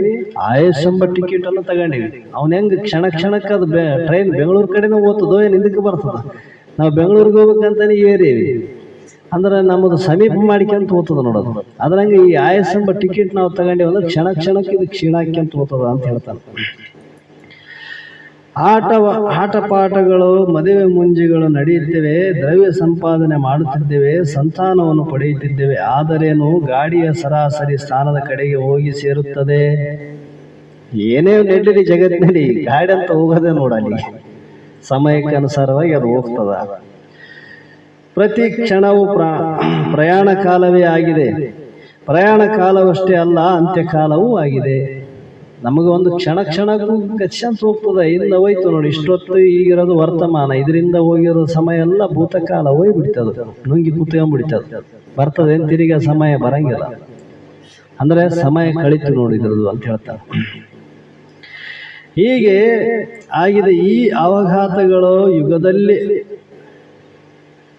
ಆಯಸ್ಸೆಂಬ ಟಿಕೆಟ್ ಅನ್ನು ತಗೊಂಡಿವಿ. ಅವನ ಹೆಂಗ್ ಕ್ಷಣ ಕ್ಷಣಕ್ಕೆ ಅದು ಟ್ರೈನ್ ಬೆಂಗಳೂರು ಕಡೆನೂ ಓದ್ತದೋ ಏನು ಹಿಂದಕ್ಕೆ ಬರ್ತದ. ನಾವು ಬೆಂಗಳೂರಿಗೆ ಹೋಗ್ಬೇಕಂತಾನೆ ಏರೀವಿ ಅಂದ್ರೆ ನಮ್ಮದು ಸಮೀಪ ಮಾಡಿಕೊಂತ ಹೋಗ್ತದ ನೋಡೋದು. ಅದ್ರಂಗೆ ಈ ಆಯಸ್ಸೆಂಬ ಟಿಕೆಟ್ ನಾವು ತಗೊಂಡಿವಿ ಅಂದ್ರೆ ಕ್ಷಣ ಕ್ಷಣಕ್ಕೆ ಇದು ಕ್ಷೀಣಾಕ್ಯಂತ ಹೋಗ್ತದ ಅಂತ ಹೇಳ್ತಾನೆ. ಆಟ ಪಾಠಗಳು, ಮದುವೆ ಮುಂಜಿಗಳು ನಡೆಯುತ್ತವೆ, ದ್ರವ್ಯ ಸಂಪಾದನೆ ಮಾಡುತ್ತಿದ್ದೇವೆ, ಸಂತಾನವನ್ನು ಪಡೆಯುತ್ತಿದ್ದೇವೆ. ಆದರೇನು ಗಾಡಿಯ ಸರಾಸರಿ ಸ್ಥಾನದ ಕಡೆಗೆ ಹೋಗಿ ಸೇರುತ್ತದೆ. ಏನೇ ನೆಡ್ಡಿ ಜಗತ್ತಿನಲ್ಲಿ ಗಾಡಿ ಅಂತ ಹೋಗೋದೇ ನೋಡಲಿ, ಸಮಯಕ್ಕೆ ಅನುಸಾರವಾಗಿ ಅದು ಹೋಗ್ತದ. ಪ್ರತಿ ಕ್ಷಣವೂ ಪ್ರಯಾಣ ಕಾಲವೇ ಆಗಿದೆ. ಪ್ರಯಾಣ ಕಾಲವಷ್ಟೇ ಅಲ್ಲ, ಅಂತ್ಯಕಾಲವೂ ಆಗಿದೆ. ನಮಗೆ ಒಂದು ಕ್ಷಣ ಕ್ಷಣಕ್ಕೂ ಗಚ್ಚಂತ ಹೋಗ್ತದೆ. ಇಂದ ಹೋಯ್ತು ನೋಡಿ, ಇಷ್ಟೊತ್ತು ಈಗಿರೋದು ವರ್ತಮಾನ, ಇದರಿಂದ ಹೋಗಿರೋ ಸಮಯ ಎಲ್ಲ ಭೂತಕಾಲ ಹೋಗ್ಬಿಡ್ತದೆ, ನುಂಗಿ ಕೂತ್ಕೊಂಡ್ಬಿಡ್ತದೆ. ಬರ್ತದೆ ತಿರುಗಿ ಸಮಯ ಬರಂಗಿಲ್ಲ. ಅಂದ್ರೆ ಸಮಯ ಕಳಿತು ನೋಡಿದ್ರದು ಅಂತ ಹೇಳ್ತಾರೆ. ಹೀಗೆ ಆಗಿದೆ. ಈ ಅವಘಾತಗಳು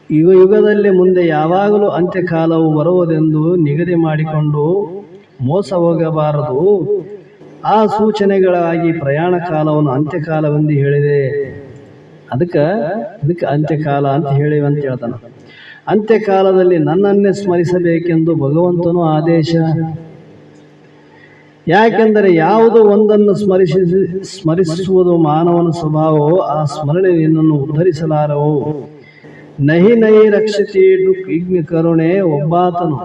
ಯುಗದಲ್ಲಿ ಮುಂದೆ ಯಾವಾಗಲೂ ಅಂತ್ಯಕಾಲವು ಬರುವುದೆಂದು ನಿಗದಿ ಮಾಡಿಕೊಂಡು ಮೋಸ ಹೋಗಬಾರದು. ಆ ಸೂಚನೆಗಳಾಗಿ ಪ್ರಯಾಣ ಕಾಲವನ್ನು ಅಂತ್ಯಕಾಲವೆಂದು ಹೇಳಿದೆ. ಅದಕ್ಕೆ ಅಂತ್ಯಕಾಲ ಅಂತ ಹೇಳಿವೆ ಅಂತ ಹೇಳ್ತಾನೆ. ಅಂತ್ಯಕಾಲದಲ್ಲಿ ನನ್ನನ್ನೇ ಸ್ಮರಿಸಬೇಕೆಂದು ಭಗವಂತನು ಆದೇಶ. ಯಾಕೆಂದರೆ ಯಾವುದು ಒಂದನ್ನು ಸ್ಮರಿಸುವುದು ಮಾನವನ ಸ್ವಭಾವವೋ ಆ ಸ್ಮರಣೆ ನಿನ್ನನ್ನು ಉದ್ಧರಿಸಲಾರವು. ನಹಿ ರಕ್ಷತಿ ಇಗ್ನಿ ಕರುಣೆ ಒಬ್ಬಾತನು.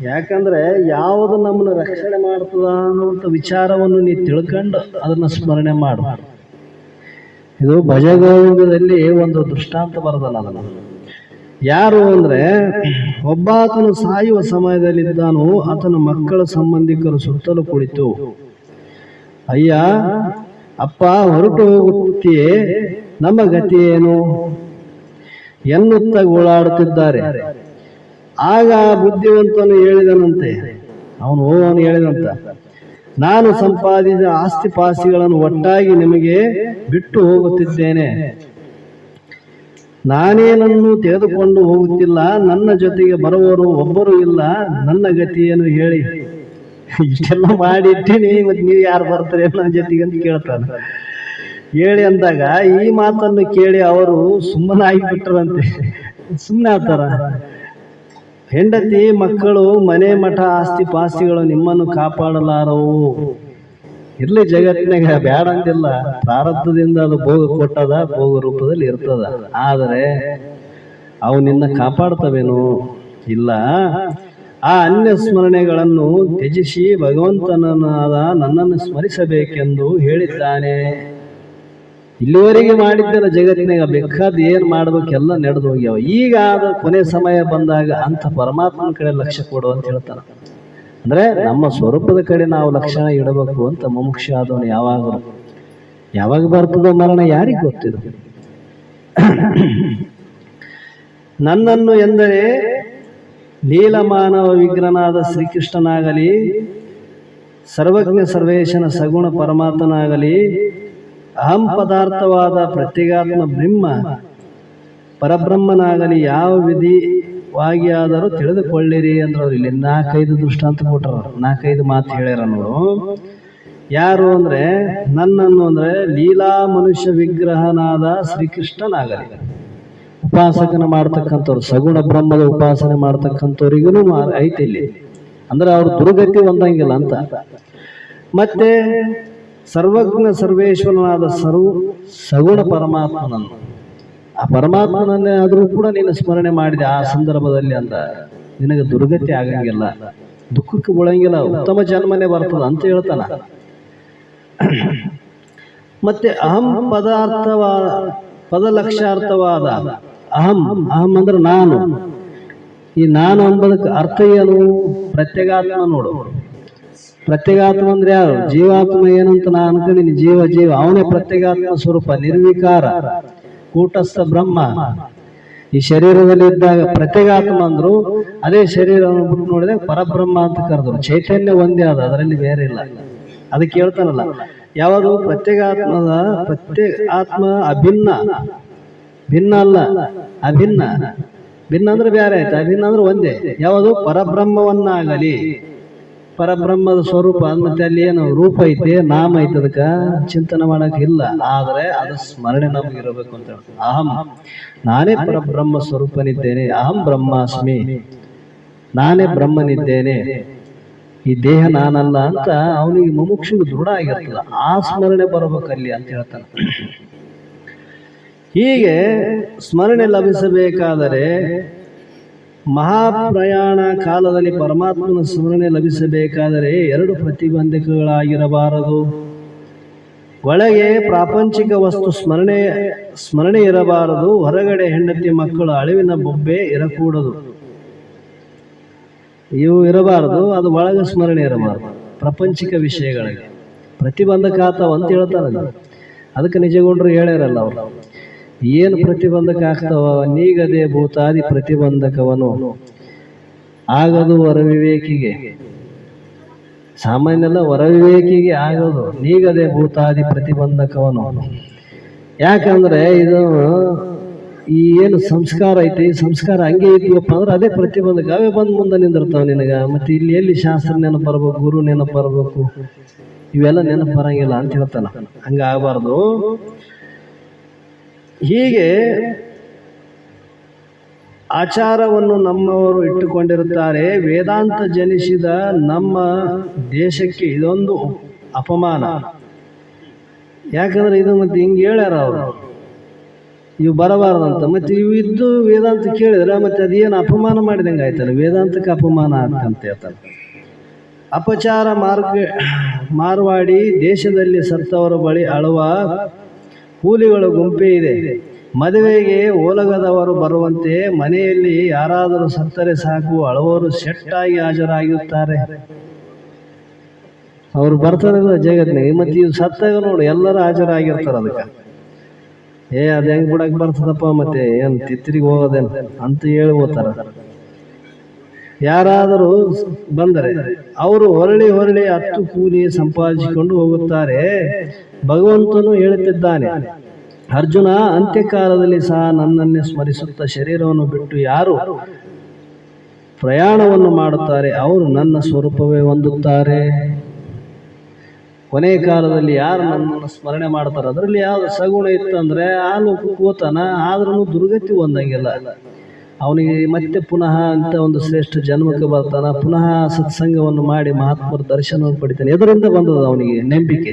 ಯಾಕಂದ್ರೆ ಯಾವುದು ನಮ್ಮನ್ನು ರಕ್ಷಣೆ ಮಾಡ್ತದ ಅನ್ನುವಂಥ ವಿಚಾರವನ್ನು ನೀ ತಿಳ್ಕೊಂಡು ಅದನ್ನ ಸ್ಮರಣೆ ಮಾಡು. ಇದು ಭಜಗೋವಿಂದದಲ್ಲಿ ಒಂದು ದೃಷ್ಟಾಂತ ಬರದಲ್ಲ. ಅದನ್ನು ಯಾರು ಅಂದ್ರೆ, ಒಬ್ಬಾತನು ಸಾಯುವ ಸಮಯದಲ್ಲಿದ್ದಾನು, ಆತನ ಮಕ್ಕಳ ಸಂಬಂಧಿಕರು ಸುತ್ತಲೂ ಕುಳಿತು ಅಯ್ಯ ಅಪ್ಪ ಹೊರಟು ಹೋಗುತ್ತೀಯೇ, ನಮ್ಮ ಗತಿ ಏನು ಎನ್ನುತ್ತ ಗೋಳಾಡುತ್ತಿದ್ದಾರೆ. ಆಗ ಬುದ್ಧಿವಂತನು ಹೇಳಿದನಂತೆ, ಅವನು ಹೇಳಿದಂತ, ನಾನು ಸಂಪಾದಿಸಿದ ಆಸ್ತಿ ಪಾಸ್ತಿಗಳನ್ನು ಒಟ್ಟಾಗಿ ನಿಮಗೆ ಬಿಟ್ಟು ಹೋಗುತ್ತಿದ್ದೇನೆ. ನಾನೇನನ್ನು ತೆಗೆದುಕೊಂಡು ಹೋಗುತ್ತಿಲ್ಲ, ನನ್ನ ಜೊತೆಗೆ ಬರುವವರು ಒಬ್ಬರು ಇಲ್ಲ. ನನ್ನ ಗತಿಯನ್ನು ಹೇಳಿ. ಇಷ್ಟೆಲ್ಲ ಮಾಡಿಟ್ಟಿನಿ, ಮತ್ತೆ ನೀವು ಯಾರು ಬರ್ತಾರೆ ನನ್ನ ಜೊತೆಗೆ ಅಂತ ಕೇಳ್ತಾನೆ. ಹೇಳಿ ಅಂದಾಗ ಈ ಮಾತನ್ನು ಕೇಳಿ ಅವರು ಸುಮ್ಮನಾಗಿ ಬಿಟ್ರಂತೆ. ಸುಮ್ಮನೆ ಆಗ್ತಾರ. ಹೆಂಡತಿ ಮಕ್ಕಳು ಮನೆ ಮಠ ಆಸ್ತಿ ಪಾಸ್ತಿಗಳು ನಿಮ್ಮನ್ನು ಕಾಪಾಡಲಾರವು. ಇರ್ಲಿ ಜಗತ್ತಿನಾಗ ಬ್ಯಾಡ ಅಂತಿಲ್ಲ, ಪ್ರಾರಬ್ಧದಿಂದ ಅದು ಭೋಗ ಕೊಟ್ಟದ, ಭೋಗ ರೂಪದಲ್ಲಿ ಇರ್ತದ. ಆದರೆ ಅವು ನಿನ್ನ ಕಾಪಾಡ್ತವೇನು? ಇಲ್ಲ. ಆ ಅನ್ಯ ಸ್ಮರಣೆಗಳನ್ನು ತ್ಯಜಿಸಿ ಭಗವಂತನಾದ ನನ್ನನ್ನು ಸ್ಮರಿಸಬೇಕೆಂದು ಹೇಳಿದ್ದಾನೆ. ಇಲ್ಲಿವರೆಗೆ ಮಾಡಿದ್ದೆಲ್ಲ ಜಗತ್ತಿನಾಗ ಬೇಕಾದ ಏನ್ ಮಾಡ್ಬೇಕೆಲ್ಲ ನಡೆದು ಹೋಗ್ಯಾವ. ಈಗ ಆದ ಕೊನೆ ಸಮಯ ಬಂದಾಗ ಅಂತ ಪರಮಾತ್ಮನ ಕಡೆ ಲಕ್ಷ್ಯ ಕೊಡು ಅಂತ ಹೇಳ್ತಾನ. ಅಂದ್ರೆ ನಮ್ಮ ಸ್ವರೂಪದ ಕಡೆ ನಾವು ಲಕ್ಷಣ ಇಡಬೇಕು ಅಂತ ಮುಮುಕ್ಷ ಆದವನು ಯಾವಾಗ ಬರ್ತದೋ ಮರಣ ಯಾರಿಗೆ ಗೊತ್ತಿದೆ. ನನ್ನನ್ನು ಎಂದರೆ ಲೀಲಮಾನವ ವಿಗ್ರಹನಾದ ಶ್ರೀಕೃಷ್ಣನಾಗಲಿ, ಸರ್ವಜ್ಞ ಸರ್ವೇಶನ ಸಗುಣ ಪರಮಾತ್ಮನಾಗಲಿ, ಅಹಂ ಪದಾರ್ಥವಾದ ಪ್ರತ್ಯೇಗಾತ್ಮ ಪರಬ್ರಹ್ಮನಾಗಲಿ ಯಾವ ವಿಧಿವಾಗಿ ಆದರೂ ತಿಳಿದುಕೊಳ್ಳಿರಿ ಅಂದ್ರು. ಇಲ್ಲಿ 4-5 ದೃಷ್ಟಾಂತ ಕೊಟ್ರ, 4-5 ಮಾತು ಹೇಳ್ಯಾರ ನೋಡು. ಯಾರು ಅಂದ್ರೆ ನನ್ನನ್ನು ಅಂದ್ರೆ ಲೀಲಾ ಮನುಷ್ಯ ವಿಗ್ರಹನಾದ ಶ್ರೀಕೃಷ್ಣನಾಗಲಿ, ಉಪಾಸಕನ ಮಾಡ್ತಕ್ಕಂಥವ್ರು, ಸಗುಣ ಬ್ರಹ್ಮದ ಉಪಾಸನೆ ಮಾಡ್ತಕ್ಕಂಥವ್ರಿಗೂ ಐತಿ ಇಲ್ಲಿ. ಅಂದ್ರೆ ಅವ್ರ ದುರ್ಗತಿ ಹೊಂದಂಗಿಲ್ಲ ಅಂತ. ಮತ್ತೆ ಸರ್ವಜ್ಞ ಸರ್ವೇಶ್ವರನಾದ ಸಗುಣ ಪರಮಾತ್ಮನನ್ನು, ಆ ಪರಮಾತ್ಮನನ್ನೇ ಆದರೂ ಕೂಡ ನೀನು ಸ್ಮರಣೆ ಮಾಡಿದೆ ಆ ಸಂದರ್ಭದಲ್ಲಿ ಅಂತ ನಿನಗೆ ದುರ್ಗತಿ ಆಗಂಗಿಲ್ಲ, ದುಃಖಕ್ಕೆ ಬೀಳಂಗಿಲ್ಲ, ಉತ್ತಮ ಜನ್ಮನೇ ಬರ್ತದ ಅಂತ ಹೇಳ್ತಾನ. ಮತ್ತೆ ಅಹಂ ಪದಲಕ್ಷಾರ್ಥವಾದ ಅಹಂ ಅಂದ್ರೆ ನಾನು. ಈ ನಾನು ಅಂಬದಕ್ಕೆ ಅರ್ಥ ಏನು? ಪ್ರತ್ಯೇಗಾತ್ಮ ನೋಡು. ಪ್ರತ್ಯೇಗಾತ್ಮ ಅಂದ್ರೆ ಯಾರು? ಜೀವಾತ್ಮ ಏನಂತ ನಾ ಅನ್ಕೊಂಡಿನಿ. ಜೀವ ಅವನೇ ಪ್ರತ್ಯೇಗಾತ್ಮ ಸ್ವರೂಪ, ನಿರ್ವಿಕಾರ ಕೂಟಸ್ಥ ಬ್ರಹ್ಮ. ಈ ಶರೀರದಲ್ಲಿ ಇದ್ದಾಗ ಪ್ರತ್ಯೇಗಾತ್ಮ ಅಂದ್ರು, ಅದೇ ಶರೀರವನ್ನು ಬಿಟ್ಟು ನೋಡಿದಾಗ ಪರಬ್ರಹ್ಮ ಅಂತ ಕರೆದ್ರು. ಚೈತನ್ಯ ಒಂದೇ ಆದ, ಅದರಲ್ಲಿ ಬೇರೆ ಇಲ್ಲ. ಅದಕ್ಕೆ ಹೇಳ್ತಾನಲ್ಲ, ಯಾವುದು ಪ್ರತ್ಯೇಗಾತ್ಮದ ಆತ್ಮ ಭಿನ್ನ ಅಲ್ಲ, ಅಭಿನ್ನ. ಭಿನ್ನ ಅಂದ್ರೆ ಬೇರೆ ಆಯ್ತು, ಅಭಿನ್ನ ಅಂದ್ರೆ ಒಂದೇ. ಯಾವುದು? ಪರಬ್ರಹ್ಮವನ್ನಾಗಲಿ, ಪರಬ್ರಹ್ಮದ ಸ್ವರೂಪ. ಮತ್ತೆ ಅಲ್ಲಿ ಏನು ರೂಪ ಐತೆ, ನಾಮ ಐತೆ, ಅದಕ್ಕ ಚಿಂತನೆ ಮಾಡಕ್ ಇಲ್ಲ. ಆದ್ರೆ ಅದು ಸ್ಮರಣೆ ನಮ್ಗೆ ಇರಬೇಕು ಅಂತ. ಅಹಂ ನಾನೇ ಪರಬ್ರಹ್ಮ ಸ್ವರೂಪನಿದ್ದೇನೆ, ಅಹಂ ಬ್ರಹ್ಮಾಸ್ಮಿ, ನಾನೇ ಬ್ರಹ್ಮನಿದ್ದೇನೆ, ಈ ದೇಹ ನಾನಲ್ಲ ಅಂತ ಅವನಿಗೆ ಮುಮುಕ್ಷು ದೃಢ ಆಗಿರ್ತದ. ಆ ಸ್ಮರಣೆ ಬರ್ಬೇಕಲ್ಲಿ ಅಂತ ಹೇಳ್ತಾನೆ. ಹೀಗೆ ಸ್ಮರಣೆ ಲಭಿಸಬೇಕಾದರೆ ಮಹಾಪ್ರಯಾಣ ಕಾಲದಲ್ಲಿ ಪರಮಾತ್ಮನ ಸ್ಮರಣೆ ಲಭಿಸಬೇಕಾದರೆ 2 ಪ್ರತಿಬಂಧಕಗಳಾಗಿರಬಾರದು. ಒಳಗೆ ಪ್ರಾಪಂಚಿಕ ವಸ್ತು ಸ್ಮರಣೆ ಇರಬಾರದು. ಹೊರಗಡೆ ಹೆಂಡತಿ ಮಕ್ಕಳು ಅಳಿವಿನ ಬೊಬ್ಬೆ ಇರಕೂಡದು, ಇವು ಇರಬಾರದು. ಅದು ಒಳಗೆ ಸ್ಮರಣೆ ಇರಬಾರದು. ಪ್ರಪಂಚಿಕ ವಿಷಯಗಳಿಗೆ ಪ್ರತಿಬಂಧಕ ಆತಾವ ಅಂತ ಹೇಳ್ತಾರಲ್ಲ. ಅದಕ್ಕೆ ನಿಜಗೊಂಡ್ರು ಹೇಳ್ಯಾರಲ್ಲ ಅವರು, ಏನು ಪ್ರತಿಬಂಧಕ ಆಗ್ತಾವ? ನೀಗದೆ ಭೂತಾದಿ ಪ್ರತಿಬಂಧಕವನು ಆಗದು ವರವಿವೇಕಿಗೆ. ಸಾಮಾನ್ಯಲ್ಲ, ವರವಿವೇಕಿಗೆ ಆಗೋದು ನೀಗದೆ ಭೂತಾದಿ ಪ್ರತಿಬಂಧಕವನು. ಯಾಕಂದ್ರೆ ಇದು ಈ ಏನು ಸಂಸ್ಕಾರ ಐತಿ, ಈ ಸಂಸ್ಕಾರ ಹಂಗೆ ಇದ್ವಪ್ಪ ಅಂದ್ರೆ ಅದೇ ಪ್ರತಿಬಂಧಕ. ಅವೇ ಬಂದು ಮುಂದೆ ನಿಂದಿರ್ತಾವ ನಿನಗ. ಮತ್ತೆ ಇಲ್ಲಿ ಎಲ್ಲಿ ಶಾಸ್ತ್ರ ನೆನಪು ಬರ್ಬೇಕು, ಗುರು ನೆನಪು ಬರ್ಬೇಕು, ಇವೆಲ್ಲ ನೆನಪು ಬರಂಗಿಲ್ಲ ಅಂತ ಹೇಳ್ತಾನ. ಹಂಗ ಆಗಬಾರ್ದು. ಹೀಗೆ ಆಚಾರವನ್ನು ನಮ್ಮವರು ಇಟ್ಟುಕೊಂಡಿರುತ್ತಾರೆ. ವೇದಾಂತ ಜನಿಸಿದ ನಮ್ಮ ದೇಶಕ್ಕೆ ಇದೊಂದು ಅಪಮಾನ. ಯಾಕಂದ್ರೆ ಇದು ಮತ್ತೆ ಹಿಂಗೆ ಹೇಳ್ಯಾರ ಅವರು, ಇವು ಬರಬಾರ್ದಂತ. ಮತ್ತೆ ಇವು ಇದ್ದು ವೇದಾಂತ ಕೇಳಿದ್ರೆ ಮತ್ತೆ ಅದೇನು ಅಪಮಾನ ಮಾಡಿದಂಗೆ ಆಯ್ತಲ್ಲ, ವೇದಾಂತಕ್ಕೆ ಅಪಮಾನ ಅಂತ ಹೇಳ್ತಾರೆ. ಅಪಚಾರ ಮಾರ್ವಾಡಿ ದೇಶದಲ್ಲಿ ಸತ್ತವರ ಬಳಿ ಅಳುವ ಕೂಲಿಗಳ ಗುಂಪೇ ಇದೆ. ಮದುವೆಗೆ ಓಲಗದವರು ಬರುವಂತೆ ಮನೆಯಲ್ಲಿ ಯಾರಾದರೂ ಸತ್ತರೆ ಸಾಕು, ಅಳುವರು ಸೆಟ್ಟಾಗಿ ಹಾಜರಾಗಿರುತ್ತಾರೆ. ಅವ್ರು ಬರ್ತಾರಲ್ಲ ಜಗತ್ತಿನಾಗ. ಮತ್ತೆ ಇವು ಸತ್ತಾಗ ನೋಡು ಎಲ್ಲರೂ ಹಾಜರಾಗಿರ್ತಾರೆ. ಅದಕ್ಕೆ ಅದು ಹೆಂಗ್ ಬಿಡಕ್ ಬರ್ತದಪ್ಪ, ಮತ್ತೆ ಏನ್ ತಿತ್ತಿರಿಗೆ ಹೋಗೋದೇನು ಅಂತ ಹೇಳಿ ಹೋಗ್ತಾರ. ಯಾರಾದರೂ ಬಂದರೆ ಅವರು ಹೊರಳಿ 10 ಕೂಲಿ ಸಂಪಾದಿಸಿಕೊಂಡು ಹೋಗುತ್ತಾರೆ. ಭಗವಂತನು ಹೇಳುತ್ತಿದ್ದಾನೆ, ಅರ್ಜುನ, ಅಂತ್ಯಕಾಲದಲ್ಲಿ ಸಹ ನನ್ನನ್ನೇ ಸ್ಮರಿಸುತ್ತಾ ಶರೀರವನ್ನು ಬಿಟ್ಟು ಯಾರು ಪ್ರಯಾಣವನ್ನು ಮಾಡುತ್ತಾರೆ ಅವರು ನನ್ನ ಸ್ವರೂಪವೇ ಹೊಂದುತ್ತಾರೆ. ಕೊನೆಯ ಕಾಲದಲ್ಲಿ ಯಾರು ನನ್ನನ್ನು ಸ್ಮರಣೆ ಮಾಡ್ತಾರೆ, ಅದರಲ್ಲಿ ಯಾವ್ದು ಸಗುಣ ಇತ್ತಂದ್ರೆ ಆ ಲೋಕಕ್ಕೆ ಹೋತಾನ, ಆದ್ರೂ ದುರ್ಗತಿ ಹೊಂದಂಗಿಲ್ಲ. ಅವನಿಗೆ ಮತ್ತೆ ಪುನಃ ಅಂತ ಒಂದು ಶ್ರೇಷ್ಠ ಜನ್ಮಕ್ಕೆ ಬರ್ತಾನ, ಪುನಃ ಸತ್ಸಂಗವನ್ನು ಮಾಡಿ ಮಹಾತ್ಮರ ದರ್ಶನವನ್ನು ಪಡಿತಾನೆ. ಎದರಿಂದ ಬಂದದ ಅವನಿಗೆ ನಂಬಿಕೆ?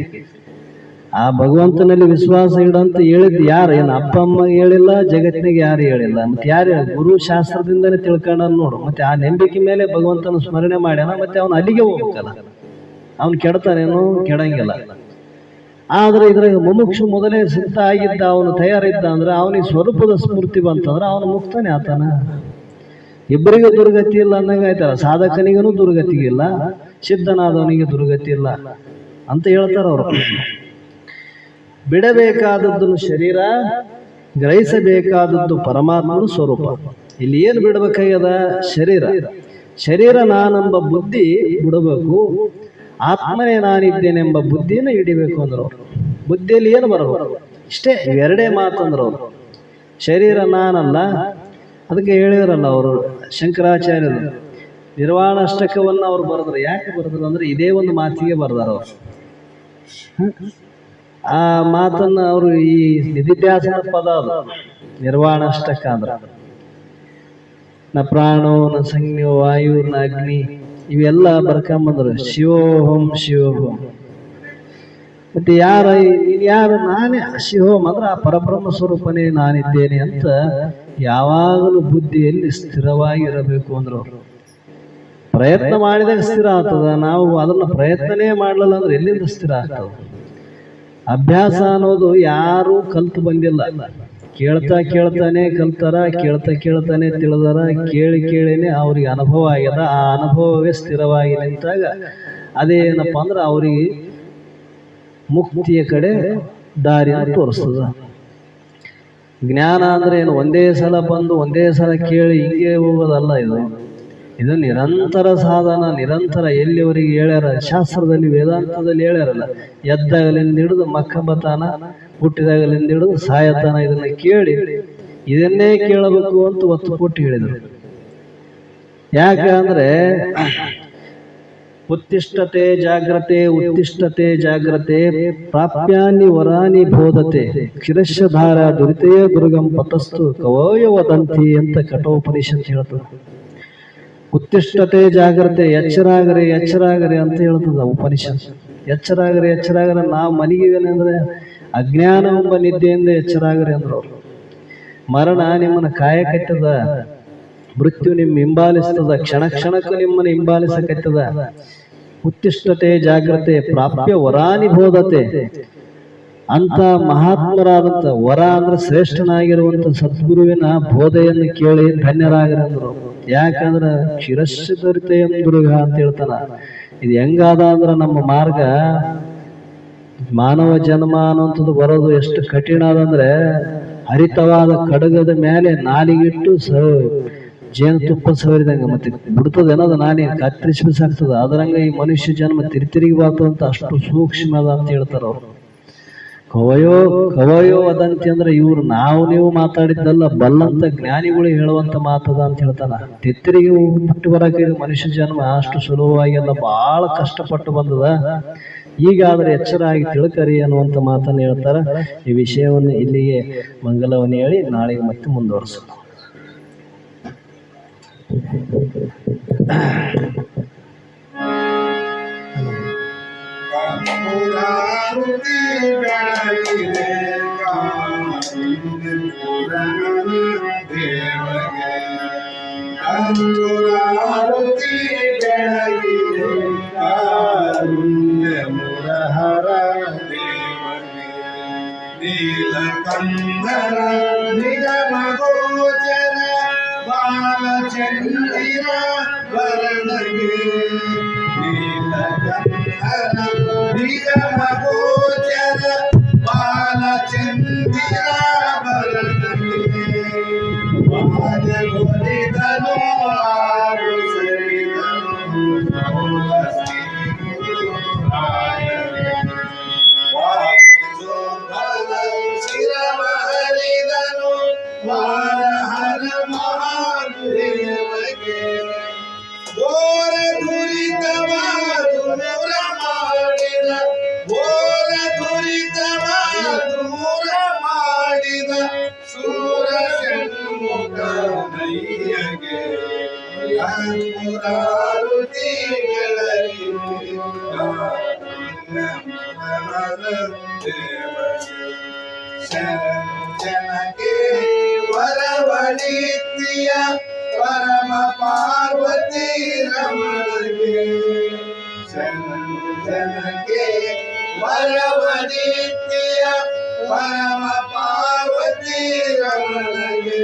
ಆ ಭಗವಂತನಲ್ಲಿ ವಿಶ್ವಾಸ ಇಡಂತ ಹೇಳಿದ್ ಯಾರು? ಏನು ಅಪ್ಪ ಅಮ್ಮ ಹೇಳಿಲ್ಲ, ಜಗತ್ತಿನಾಗ ಯಾರು ಹೇಳಿಲ್ಲ, ಮತ್ತೆ ಯಾರು? ಗುರು ಶಾಸ್ತ್ರದಿಂದನೇ ತಿಳ್ಕೊಂಡ ನೋಡು. ಮತ್ತೆ ಆ ನಂಬಿಕೆ ಮೇಲೆ ಭಗವಂತನ ಸ್ಮರಣೆ ಮಾಡ್ಯಾನ, ಮತ್ತೆ ಅವನು ಅಲ್ಲಿಗೆ ಹೋಗ್ಬೇಕಲ್ಲ. ಅವನು ಕೆಡ್ತಾನೇನು? ಕೆಡಂಗಿಲ್ಲ. ಆದ್ರೆ ಇದ್ರಾಗ ಮುಮುಕ್ಷು ಮೊದಲೇ ಸಿದ್ಧ ಆಗಿದ್ದ, ಅವನು ತಯಾರಿದ್ದ ಅಂದ್ರೆ ಅವನಿಗೆ ಸ್ವರೂಪದ ಸ್ಫೂರ್ತಿ ಬಂತಂದ್ರೆ ಅವನು ಮುಕ್ತಾನೆ ಆತನ. ಇಬ್ಬರಿಗೂ ದುರ್ಗತಿ ಇಲ್ಲ ಅಂದಂಗ ಆಯ್ತಲ್ಲ. ಸಾಧಕನಿಗೂ ದುರ್ಗತಿ ಇಲ್ಲ, ಸಿದ್ಧನಾದವನಿಗೆ ದುರ್ಗತಿ ಇಲ್ಲ ಅಂತ ಹೇಳ್ತಾರ ಅವರು. ಬಿಡಬೇಕಾದದ್ದು ಶರೀರ, ಗ್ರಹಿಸಬೇಕಾದದ್ದು ಪರಮಾತ್ಮನ ಸ್ವರೂಪ. ಇಲ್ಲಿ ಏನು ಬಿಡಬೇಕಾಗ್ಯದ? ಶರೀರ. ಶರೀರ ನಾನೆಂಬ ಬುದ್ಧಿ ಬಿಡಬೇಕು, ಆತ್ಮನೇ ನಾನಿದ್ದೇನೆಂಬ ಬುದ್ಧಿಯನ್ನು ಹಿಡಿಬೇಕು ಅಂದ್ರು. ಬುದ್ಧಿಯಲ್ಲಿ ಏನು ಬರಬೇಕು? ಇಷ್ಟೇ, ಇವೆರಡೇ ಮಾತಂದ್ರು ಅವರು. ಶರೀರ ನಾನಲ್ಲ. ಅದಕ್ಕೆ ಹೇಳಿದ್ರಲ್ಲ ಅವರು ಶಂಕರಾಚಾರ್ಯರು ನಿರ್ವಾಣಾಷ್ಟಕವನ್ನು ಅವ್ರು ಬರೆದ್ರು. ಯಾಕೆ ಬರೆದ್ರು ಅಂದ್ರೆ ಇದೇ ಒಂದು ಮಾತಿಗೆ ಬರೆದಾರ ಅವರು. ಆ ಮಾತನ್ನ ಅವರು ಈ ನಿಧಿಧ್ಯಾಸನ ಪದ ಅದು ನಿರ್ವಾಣಾಷ್ಟಕ ಅಂದ್ರೆ ನ ಪ್ರಾಣೋ ನ ಸಂಜ್ಞೋ ವಾಯು ನ ಅಗ್ನಿ ಇವೆಲ್ಲ ಬರ್ಕೊಂಬಂದ್ರು. ಶಿವೋಹಂ ಶಿವೋಹಂ. ಮತ್ತೆ ಯಾರು? ನಾನೇ ಶಿವೋಹಂ ಅಂದ್ರೆ ಆ ಪರಬ್ರಹ್ಮ ಸ್ವರೂಪನೇ ನಾನಿದ್ದೇನೆ ಅಂತ ಯಾವಾಗಲೂ ಬುದ್ಧಿಯಲ್ಲಿ ಸ್ಥಿರವಾಗಿರಬೇಕು ಅಂದ್ರು ಅವರು. ಪ್ರಯತ್ನ ಮಾಡಿದಾಗ ಸ್ಥಿರ ಆಗ್ತದ. ನಾವು ಅದನ್ನ ಪ್ರಯತ್ನನೇ ಮಾಡಲಿಲ್ಲ ಅಂದ್ರೆ ಎಲ್ಲಿಂದ ಸ್ಥಿರ ಆಗ್ತದ? ಅಭ್ಯಾಸ ಅನ್ನೋದು ಯಾರು ಕಲ್ತು ಬಂದಿಲ್ಲ. ಕೇಳ್ತಾ ಕೇಳ್ತಾನೆ ಕಲ್ತಾರ, ಕೇಳ್ತಾನೆ ತಿಳಿದಾರ, ಕೇಳಿನೇ ಅವ್ರಿಗೆ ಅನುಭವ ಆಗ್ಯದ. ಆ ಅನುಭವವೇ ಸ್ಥಿರವಾಗಿ ನಿಂತಾಗ ಅದೇನಪ್ಪ ಅಂದ್ರೆ ಅವ್ರಿಗೆ ಮುಕ್ತಿಯ ಕಡೆ ದಾರಿಯನ್ನು ತೋರಿಸ್ತದ. ಜ್ಞಾನ ಅಂದ್ರೆ ಏನು? ಒಂದೇ ಸಲ ಬಂದು ಒಂದೇ ಸಲ ಕೇಳಿ ಹಿಂಗೆ ಹೋಗೋದಲ್ಲ. ಇದು ನಿರಂತರ ಸಾಧನ, ನಿರಂತರ. ಎಲ್ಲಿವರೆಗೆ ಹೇಳ್ಯಾರ ಶಾಸ್ತ್ರದಲ್ಲಿ, ವೇದಾಂತದಲ್ಲಿ ಹೇಳ್ಯಾರಲ್ಲ, ಎದ್ದಾಗಲಿಂದ ಹಿಡಿದು ಮಕ್ಕಂಬತಾನ, ಹುಟ್ಟಿದಾಗಲಿಂದ ಹಿಡಿದು ಸಾಯತಾನ ಇದನ್ನ ಕೇಳಿ ಇದನ್ನೇ ಕೇಳಬೇಕು ಅಂತ ಒತ್ತು ಕೊಟ್ಟು ಹೇಳಿದರು. ಯಾಕೆ ಅಂದ್ರೆ ಉತ್ತಿಷ್ಠತೆ ಜಾಗ್ರತೆ, ಉತ್ತಿಷ್ಠತೆ ಜಾಗ್ರತೆ, ಪ್ರಾಪ್ಯಾನಿ ವರಾನಿ ಬೋಧತೆ, ಕ್ಷಿರಶಧಾರ ದುರಿತೆಯ ದುರ್ಗಂ ಪತಸ್ತು ಕವಯ ವದಂತಿ ಅಂತ ಕಠೋಪನಿಷತ್ ಹೇಳ್ತದೆ. ಉತ್ತಿಷ್ಠತೆ ಜಾಗ್ರತೆ, ಎಚ್ಚರಾಗರೆ ಎಚ್ಚರಾಗರೆ ಅಂತ ಹೇಳ್ತದ ಉಪನಿಷತ್. ಎಚ್ಚರಾಗರೆ ಎಚ್ಚರಾಗರೆ ನಾವು ಮಲಗಿವೇನೆಂದ್ರೆ ಅಜ್ಞಾನ ಎಂಬ ನಿದ್ದೆಯಿಂದ ಎಚ್ಚರಾಗರೆ ಅಂದ್ರು ಅವರು. ಮರಣ ನಿಮ್ಮನ್ನ ಕಾಯಕತ್ತದ, ಮೃತ್ಯು ನಿಮ್ಮ ಹಿಂಬಾಲಿಸ್ತದ, ಕ್ಷಣ ಕ್ಷಣಕ್ಕೂ ನಿಮ್ಮನ್ನು ಹಿಂಬಾಲಿಸಕತ್ತದ. ಉತ್ತಿಷ್ಠತೆ ಜಾಗ್ರತೆ, ಪ್ರಾಪ್ಯ ವರಾನಿ ಬೋಧತೆ ಅಂತ ಮಹಾತ್ಮರಾದಂತ, ವರ ಅಂದ್ರೆ ಶ್ರೇಷ್ಠನಾಗಿರುವಂತ ಸದ್ಗುರುವಿನ ಬೋಧೆಯನ್ನು ಕೇಳಿ ಧನ್ಯರಾಗಿರಂದ್ರು. ಯಾಕಂದ್ರ ಕ್ಷಿರಶಧರಿತೆ ದುರ್ಗ ಅಂತ ಹೇಳ್ತಾನ. ಇದು ಹೆಂಗಾದ ಅಂದ್ರ ನಮ್ಮ ಮಾರ್ಗ, ಮಾನವ ಜನ್ಮ ಅನ್ನುವಂಥದ್ದು ಬರೋದು ಎಷ್ಟು ಕಠಿಣ ಅದಂದ್ರೆ, ಹರಿತವಾದ ಕಡಗದ ಮೇಲೆ ನಾಲಿಗಿಟ್ಟು ಜೇನುತುಪ್ಪ ಸವರಿದಂಗ ಮತ್ತೆ ಬಿಡ್ತದೆ ಅನ್ನೋದು ನಾನೇ ಕತ್ತರಿಸ್ಬಿಸಾಗ್ತದ. ಅದರಂಗ ಈ ಮನುಷ್ಯ ಜನ್ಮ ತಿರುಗಿ ಬರ್ತದಂತ ಅಷ್ಟು ಸೂಕ್ಷ್ಮ ಅದ ಅಂತ ಹೇಳ್ತಾರ ಅವ್ರು. ಕವಯೋ ವದಂತಿ ಅಂದ್ರೆ ಇವ್ರು ನೀವು ಮಾತಾಡಿದ್ದಲ್ಲ, ಬಲ್ಲಂತ ಜ್ಞಾನಿಗಳು ಹೇಳುವಂತ ಮಾತದ ಅಂತ ಹೇಳ್ತಾನ. ತಿತ್ತಿರಿಗೆ ಬಿಟ್ಟು ಬರಕ್ಕೆ ಮನುಷ್ಯ ಜನ್ಮ ಅಷ್ಟು ಸುಲಭವಾಗಿ ಎಲ್ಲ ಬಹಳ ಕಷ್ಟಪಟ್ಟು ಬಂದದ. ಈಗಾದ್ರೆ ಎಚ್ಚರ ಆಗಿ ತಿಳ್ಕರಿ ಅನ್ನುವಂತ ಮಾತನ್ನು ಹೇಳ್ತಾರ. ಈ ವಿಷಯವನ್ನು ಇಲ್ಲಿಗೆ ಮಂಗಲವನ್ನು ಹೇಳಿ ನಾಳೆಗೆ ಮತ್ತೆ ಮುಂದುವರಿಸೋಣ. ಪುರಾರುತಿ ಬೆಳಗಿದೆ ದೇವಗೆ, ಅಂಗುರಾರುತಿ ಬೆಳಗಿದೆ ಕಾರುಣ್ಯ ಮುರಹರ ದೇವಗೆ, ನೀಲಕಂಧರ ನಿಗಮ ಗೋಚರ ಬಾಲಚಂದಿರ ವರ್ಣಗೆ, ನೀಲಕಂಧರ ನಿಗಮ ಗೋಚರ ಬಾಲಚಂದಿರ ವರ್ಣಗೆ, ಬಾಲಗೊಲಿದನು ಆರು ಸರಿದನು ಶಿರಮಹರಿದನು ವಾರಹರ ಮಹಾದೇವಗೆ, ಘೋರ ದುರಿತವ ದೂರ ಮಾಡಿದ, ಘೋರ ದುರಿತವ ದೂರ ಮಾಡಿದ ಶೂರ ಷಣ್ಮುಖ ಕರ್ಪೂರಾರುತಿ ಬೆಳಗಿವೆ ಶರಣು ಜನಕ್ಕೆ ವರವಳಿತ್ಯ ಪರಮ ಪಾರ್ವತಿ ರಮಣಗೆ ಶರಣು ಜನಕ್ಕೆ ವರವಳಿತ್ಯ ಪರಮ ಪಾರ್ವತಿ ರಮಣಗೆ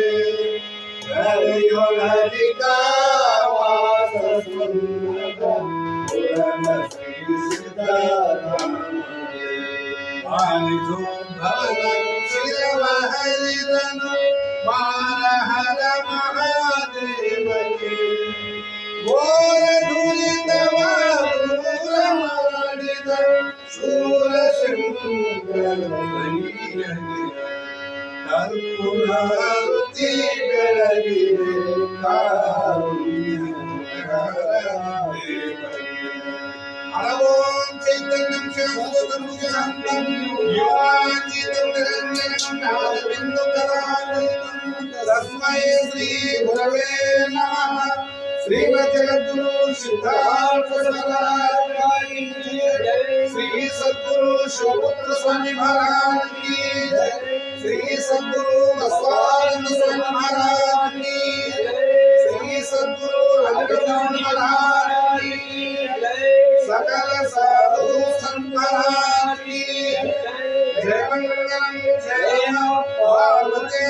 ಹರಿಯೊಳಗಿಕ ವಾಸ ಸುಂದರ ಪುರನ ಶ್ರೀ ಸಿದ್ಧಾರಮಣಗೆ ಮಾನಿಧೂಂಭರ ಶಿರವ ಹರಿದನು ಮಾರಹರ ಮಹಾದೇವಗೆ ಘೋರ ದುರಿತವ ದೂರ ಮಾಡಿದ ಶೂರ ಶಂಕರನಿಗೆ ಕರ್ಪೂರಾರುತಿ ಬೆಳಗಿವೆ ಅಳವೋಂ ಚೈತನ್ಯಂ ಶಾಂತಂ ಶಾಂತಂ ಯೋಗಾತೀತಂ ನಿರಂಜನಂ ನಾದಬಿಂದು ಕರಾನಂದಂ ತಸ್ಮೈ ಶ್ರೀ ಗುರವೇ ನಮಃ ಶ್ರೀಮಜ್ಜಗದ್ಗುರು ಸಿದ್ಧಾರ್ಥ ಸರಸ್ವತಿ ಶ್ರೀ ಸದ್ಗುರು ಶಿವಪುತ್ರ ಸ್ವಾಮಿ ಮಹಾರಾಜ್ ಕಿ ಜೈ ಶ್ರೀ ಸದ್ಗುರು ಬಸವಾನಂದ ಸ್ವಾಮಿ ಮಹಾರಾಜ್ ಕಿ ಶ್ರೀ ಸದ್ಗುರು ರಂಗನಾಥ ಮಹಾರಾಜ್ ಕಿ सकल साधु संत महाराज की जय मंगलम जय पार्वती